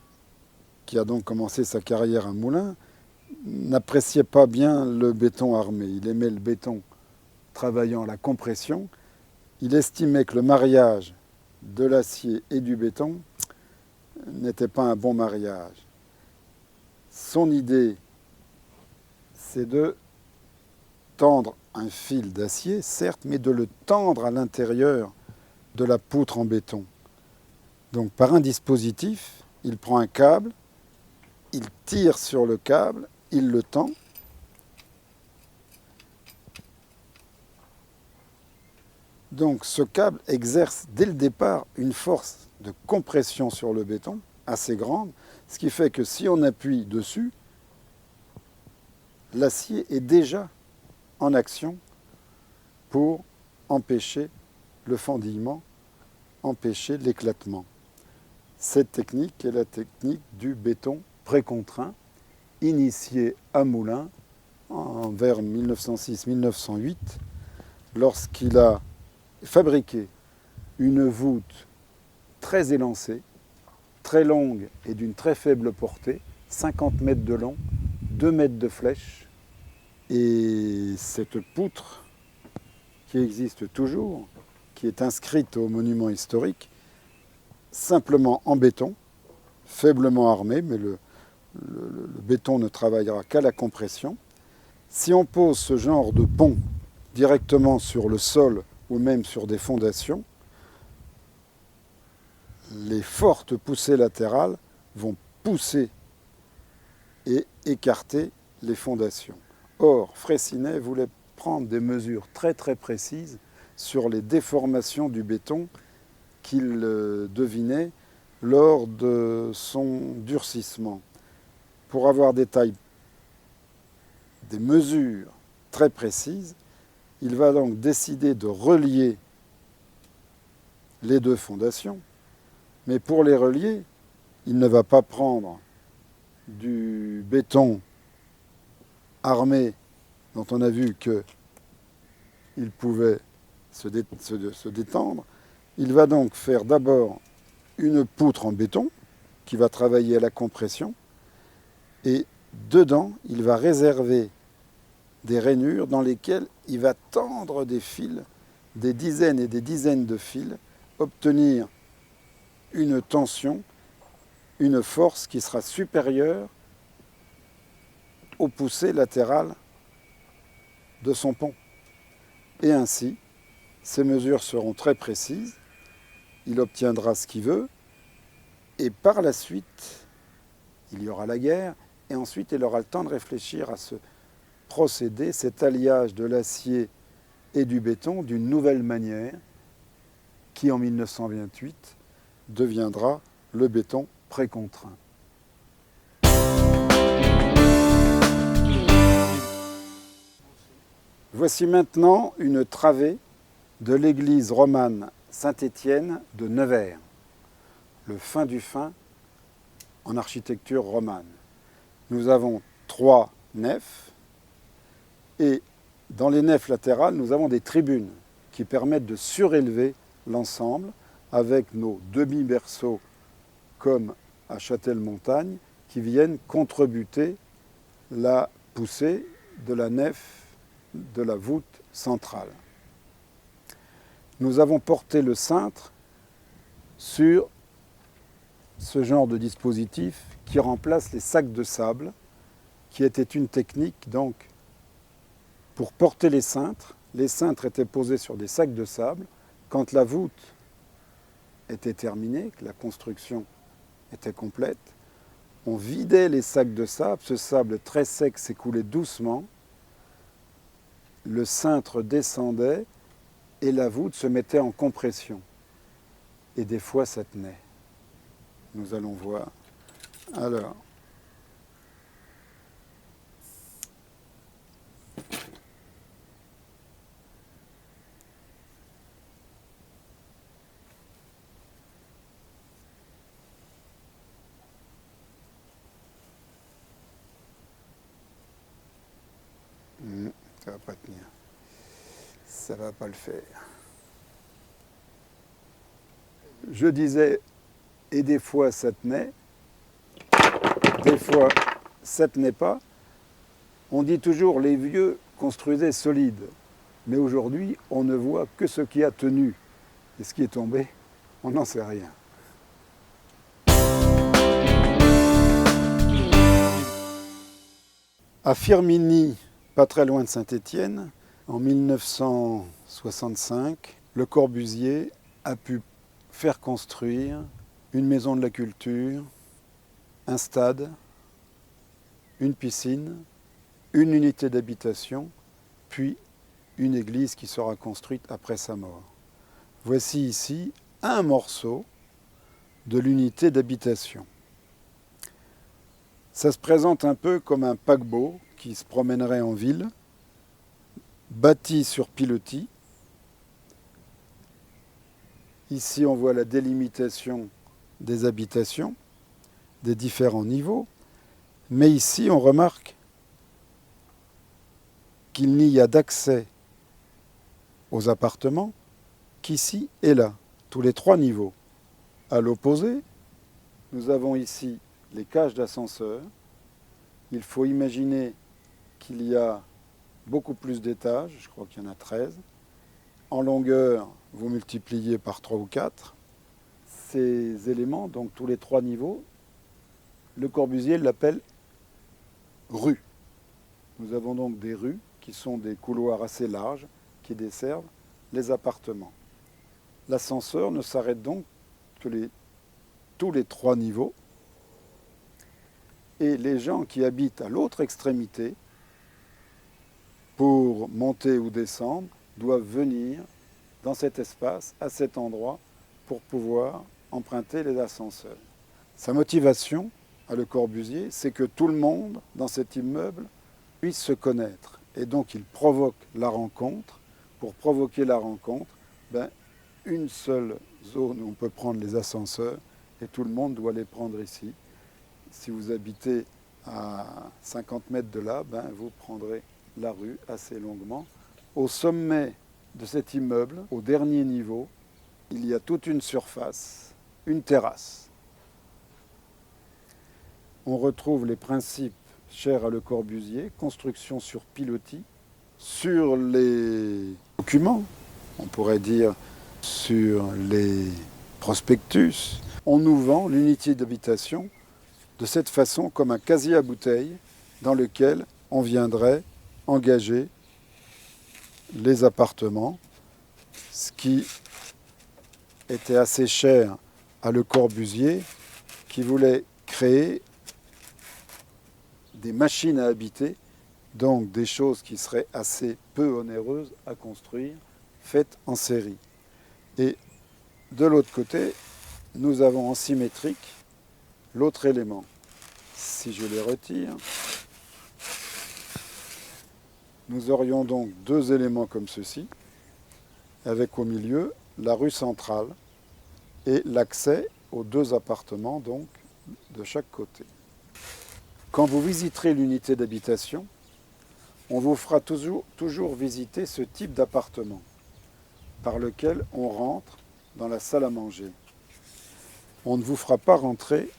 S1: qui a donc commencé sa carrière à Moulins, n'appréciait pas bien le béton armé. Il aimait le béton travaillant la compression. Il estimait que le mariage de l'acier et du béton n'était pas un bon mariage. Son idée, c'est de tendre un fil d'acier, certes, mais de le tendre à l'intérieur de la poutre en béton. Donc par un dispositif, il prend un câble, il tire sur le câble, il le tend. Donc ce câble exerce dès le départ une force de compression sur le béton assez grande, ce qui fait que si on appuie dessus, l'acier est déjà en action pour empêcher le fendillement, empêcher l'éclatement. Cette technique est la technique du béton précontraint, initiée à Moulins vers 1906-1908, lorsqu'il a fabriqué une voûte très élancée, très longue et d'une très faible portée, 50 mètres de long, 2 mètres de flèche. Et cette poutre, qui existe toujours, qui est inscrite au monument historique, simplement en béton, faiblement armé, mais le béton ne travaillera qu'à la compression. Si on pose ce genre de pont directement sur le sol ou même sur des fondations, les fortes poussées latérales vont pousser et écarter les fondations. Or, Fraissinet voulait prendre des mesures très très précises sur les déformations du béton qu'il devinait lors de son durcissement. Pour avoir des mesures très précises, Il va donc décider de relier les deux fondations, mais pour les relier, il ne va pas prendre du béton armé dont on a vu qu'il pouvait se détendre. Il va donc faire d'abord une poutre en béton qui va travailler à la compression et dedans, il va réserver des rainures dans lesquelles il va tendre des fils, des dizaines et des dizaines de fils, obtenir une tension, une force qui sera supérieure aux poussées latérales de son pont. Et ainsi, ces mesures seront très précises, il obtiendra ce qu'il veut, et par la suite, il y aura la guerre, et ensuite il aura le temps de réfléchir à ce procédé, cet alliage de l'acier et du béton d'une nouvelle manière, qui en 1928 deviendra le béton précontraint. Voici maintenant une travée de l'église romane Saint-Étienne de Nevers, le fin du fin en architecture romane. Nous avons 3 nefs et dans les nefs latérales, nous avons des tribunes qui permettent de surélever l'ensemble avec nos demi-berceaux comme à Châtel-Montagne qui viennent contrebuter la poussée de la nef de la voûte centrale. Nous avons porté le cintre sur ce genre de dispositif qui remplace les sacs de sable, qui était une technique donc pour porter les cintres. Les cintres étaient posés sur des sacs de sable. Quand la voûte était terminée, que la construction était complète, on vidait les sacs de sable. Ce sable très sec s'écoulait doucement. Le cintre descendait et la voûte se mettait en compression. Et des fois, ça tenait. Nous allons voir. Alors, ça ne va pas tenir. Ça ne va pas le faire. Je disais, et des fois ça tenait, des fois ça ne tenait pas. On dit toujours les vieux construisaient solide, mais aujourd'hui on ne voit que ce qui a tenu. Et ce qui est tombé, on n'en sait rien. À Firminy, pas très loin de Saint-Étienne, en 1965, Le Corbusier a pu faire construire une maison de la culture, un stade, une piscine, une unité d'habitation, puis une église qui sera construite après sa mort. Voici ici un morceau de l'unité d'habitation. Ça se présente un peu comme un paquebot qui se promènerait en ville, bâti sur pilotis. Ici, on voit la délimitation des habitations, des différents niveaux. Mais ici, on remarque qu'il n'y a d'accès aux appartements qu'ici et là, tous les 3 niveaux. À l'opposé, nous avons ici les cages d'ascenseur. Il faut imaginer qu'il y a beaucoup plus d'étages, je crois qu'il y en a 13. En longueur, vous multipliez par 3 ou 4. Ces éléments, donc tous les 3 niveaux, Le Corbusier l'appelle rue. Nous avons donc des rues qui sont des couloirs assez larges qui desservent les appartements. L'ascenseur ne s'arrête donc que tous les 3 niveaux. Et les gens qui habitent à l'autre extrémité, pour monter ou descendre, doivent venir dans cet espace, à cet endroit, pour pouvoir emprunter les ascenseurs. Sa motivation, à Le Corbusier, c'est que tout le monde, dans cet immeuble, puisse se connaître. Et donc il provoque la rencontre pour provoquer la rencontre, ben, une seule zone où on peut prendre les ascenseurs et tout le monde doit les prendre ici. Si vous habitez à 50 mètres de là, ben, vous prendrez la rue assez longuement. Au sommet de cet immeuble, au dernier niveau, il y a toute une surface, une terrasse. On retrouve les principes chers à Le Corbusier, construction sur pilotis, sur les documents, on pourrait dire sur les prospectus. On nous vend l'unité d'habitation de cette façon comme un casier à bouteilles dans lequel on viendrait engager les appartements, ce qui était assez cher à Le Corbusier, qui voulait créer des machines à habiter, donc des choses qui seraient assez peu onéreuses à construire, faites en série. Et de l'autre côté, nous avons en symétrique l'autre élément. Si je les retire, nous aurions donc deux éléments comme ceci, avec au milieu la rue centrale et l'accès aux deux appartements, donc de chaque côté. Quand vous visiterez l'unité d'habitation, on vous fera toujours visiter ce type d'appartement par lequel on rentre dans la salle à manger. On ne vous fera pas rentrer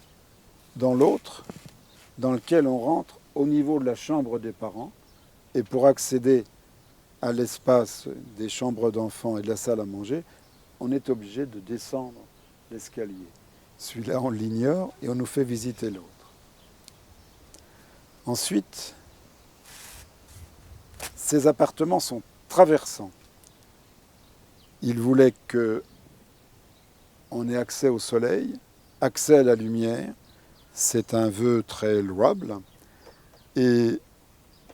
S1: dans l'autre, dans lequel on rentre au niveau de la chambre des parents. Et pour accéder à l'espace des chambres d'enfants et de la salle à manger, on est obligé de descendre l'escalier. Celui-là, on l'ignore et on nous fait visiter l'autre. Ensuite, ces appartements sont traversants. Ils voulaient qu'on ait accès au soleil, accès à la lumière. C'est un vœu très louable. Et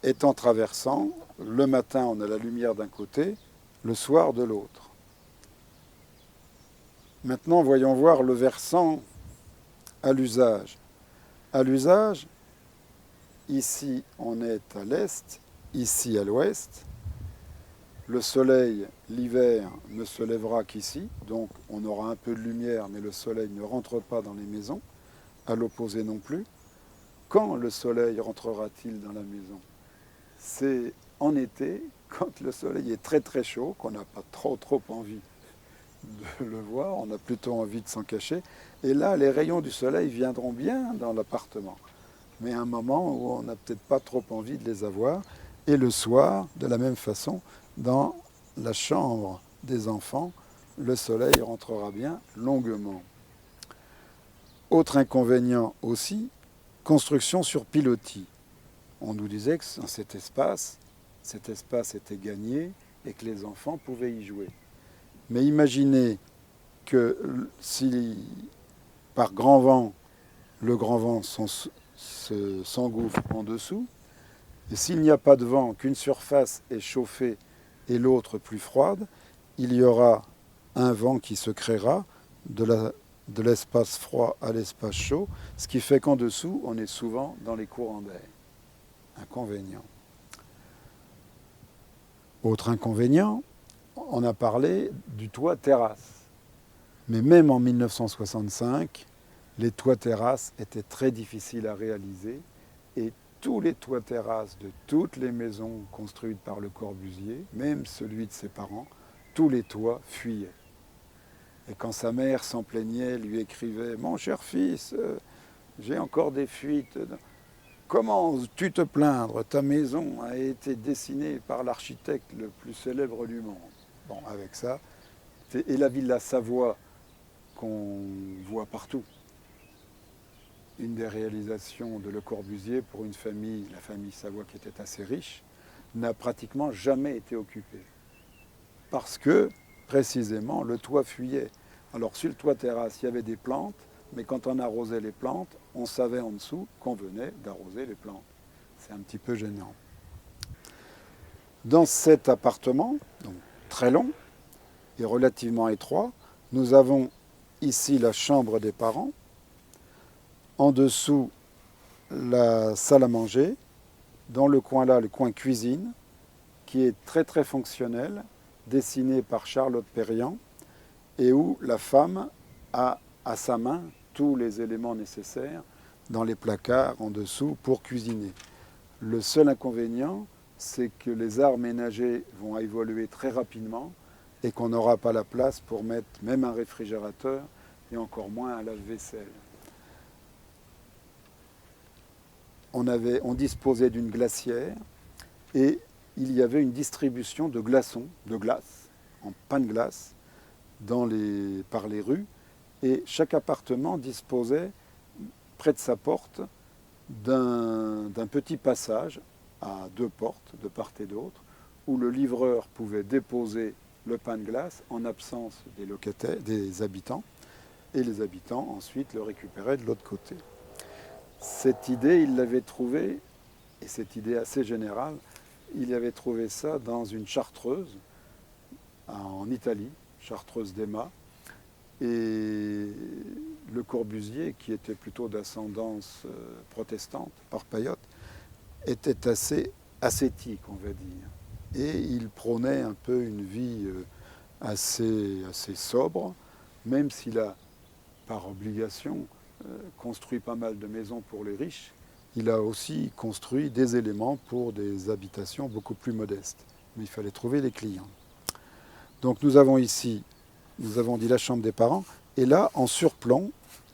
S1: étant traversant, le matin, on a la lumière d'un côté, le soir de l'autre. Maintenant, voyons voir le versant à l'usage. À l'usage, ici, on est à l'est, ici à l'ouest. Le soleil, l'hiver, ne se lèvera qu'ici, donc on aura un peu de lumière, mais le soleil ne rentre pas dans les maisons, à l'opposé non plus. Quand le soleil rentrera-t-il dans la maison? C'est en été, quand le soleil est très très chaud, qu'on n'a pas trop envie de le voir, on a plutôt envie de s'en cacher. Et là, les rayons du soleil viendront bien dans l'appartement. Mais à un moment où on n'a peut-être pas trop envie de les avoir. Et le soir, de la même façon, dans la chambre des enfants, le soleil rentrera bien longuement. Autre inconvénient aussi, construction sur pilotis. On nous disait que dans cet espace était gagné et que les enfants pouvaient y jouer. Mais imaginez que si par grand vent, le grand vent s'engouffre en dessous, et s'il n'y a pas de vent, qu'une surface est chauffée et l'autre plus froide, il y aura un vent qui se créera de l'espace froid à l'espace chaud, ce qui fait qu'en dessous, on est souvent dans les courants d'air. Inconvénient. Autre inconvénient, on a parlé du toit terrasse. Mais même en 1965, les toits terrasses étaient très difficiles à réaliser et tous les toits terrasses de toutes les maisons construites par Le Corbusier, même celui de ses parents, tous les toits fuyaient. Et quand sa mère s'en plaignait, lui écrivait « Mon cher fils, j'ai encore des fuites. Comment tu te plaindre? Ta maison a été dessinée par l'architecte le plus célèbre du monde. » Bon, avec ça, et la Villa Savoie qu'on voit partout. Une des réalisations de Le Corbusier pour une famille, la famille Savoie qui était assez riche, n'a pratiquement jamais été occupée. Parce que, précisément, le toit fuyait. Alors sur le toit terrasse, il y avait des plantes, mais quand on arrosait les plantes, on savait en dessous qu'on venait d'arroser les plantes. C'est un petit peu gênant. Dans cet appartement, donc très long et relativement étroit, nous avons ici la chambre des parents, en dessous la salle à manger, dans le coin là, le coin cuisine, qui est très très fonctionnel, dessinée par Charlotte Perriand et où la femme a à sa main tous les éléments nécessaires dans les placards en dessous pour cuisiner. Le seul inconvénient, c'est que les arts ménagers vont évoluer très rapidement et qu'on n'aura pas la place pour mettre même un réfrigérateur et encore moins un lave-vaisselle. On disposait d'une glacière et il y avait une distribution de glaçons, de glace, en pain de glace, par les rues. Et chaque appartement disposait, près de sa porte, d'un petit passage à 2 portes, de part et d'autre, où le livreur pouvait déposer le pain de glace en absence des locataires, des habitants, et les habitants ensuite le récupéraient de l'autre côté. Cette idée, il l'avait trouvée, et cette idée assez générale, il avait trouvé ça dans une chartreuse en Italie, chartreuse d'Emma, et Le Corbusier, qui était plutôt d'ascendance protestante, par Payotte, était assez ascétique, on va dire. Et il prônait un peu une vie assez sobre, même s'il a, par obligation, construit pas mal de maisons pour les riches, il a aussi construit des éléments pour des habitations beaucoup plus modestes. Mais il fallait trouver les clients. Donc nous avons ici, nous avons dit la chambre des parents, et là, en surplomb,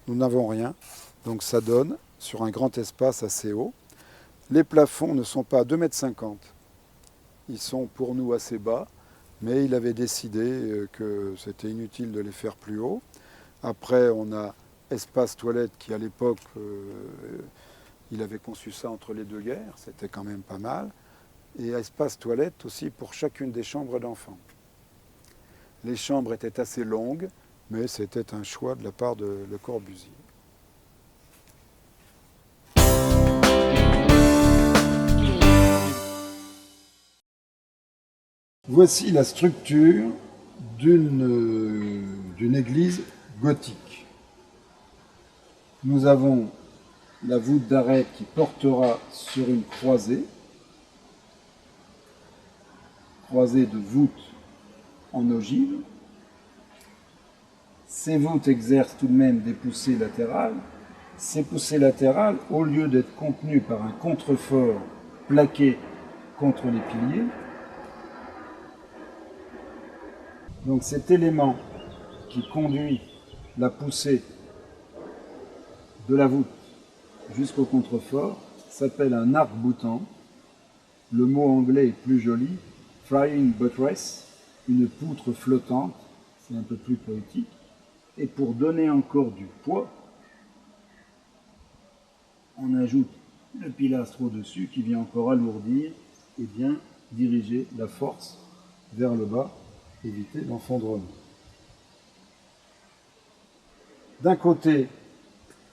S1: nous n'avons rien. Donc ça donne sur un grand espace assez haut. Les plafonds ne sont pas à 2,50 m. Ils sont pour nous assez bas, mais il avait décidé que c'était inutile de les faire plus haut. Après, on a espace toilette qui, à l'époque, il avait conçu ça entre les 2 guerres, c'était quand même pas mal. Et espace toilette aussi pour chacune des chambres d'enfants. Les chambres étaient assez longues, mais c'était un choix de la part de Le Corbusier. Voici la structure d'une église gothique. Nous avons la voûte d'arête qui portera sur une croisée de voûtes en ogive. Ces voûtes exercent tout de même des poussées latérales. Ces poussées latérales, au lieu d'être contenues par un contrefort plaqué contre les piliers, donc cet élément qui conduit la poussée de la voûte jusqu'au contrefort s'appelle un arc-boutant. Le mot anglais est plus joli, flying buttress, une poutre flottante, c'est un peu plus poétique. Et pour donner encore du poids, on ajoute le pilastre au-dessus qui vient encore alourdir et bien diriger la force vers le bas, éviter l'enfondrement. D'un côté,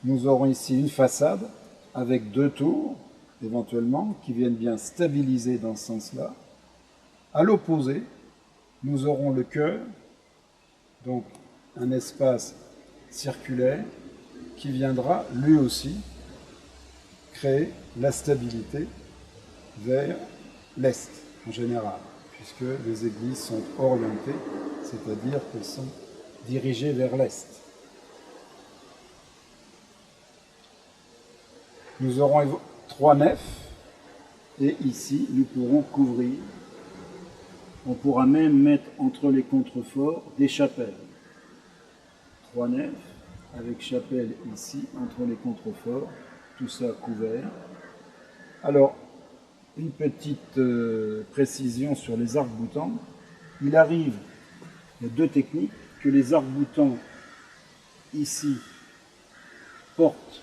S1: nous aurons ici une façade avec 2 tours, éventuellement, qui viennent bien stabiliser dans ce sens-là. À l'opposé, nous aurons le chœur, donc un espace circulaire qui viendra lui aussi créer la stabilité vers l'est en général, puisque les églises sont orientées, c'est-à-dire qu'elles sont dirigées vers l'est. Nous aurons 3 nefs et ici nous pourrons couvrir. On pourra même mettre entre les contreforts des chapelles. 3 nefs avec chapelle ici entre les contreforts, tout ça couvert. Alors, une petite précision sur les arcs-boutants. Il arrive, il y a 2 techniques, que les arcs-boutants ici portent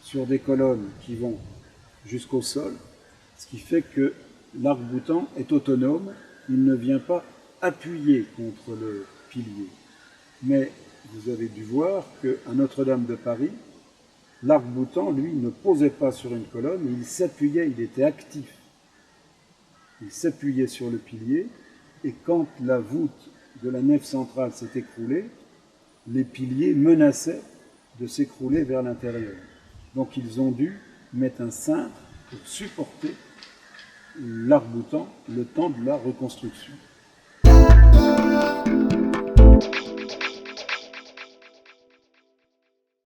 S1: sur des colonnes qui vont jusqu'au sol, ce qui fait que l'arc-boutant est autonome, il ne vient pas appuyer contre le pilier. Mais vous avez dû voir qu'à Notre-Dame de Paris, l'arc-boutant, lui, ne posait pas sur une colonne, il s'appuyait, il était actif. Il s'appuyait sur le pilier, et quand la voûte de la nef centrale s'est écroulée, les piliers menaçaient de s'écrouler vers l'intérieur. Donc ils ont dû mettre un cintre pour supporter l'arc-boutant le temps de la reconstruction.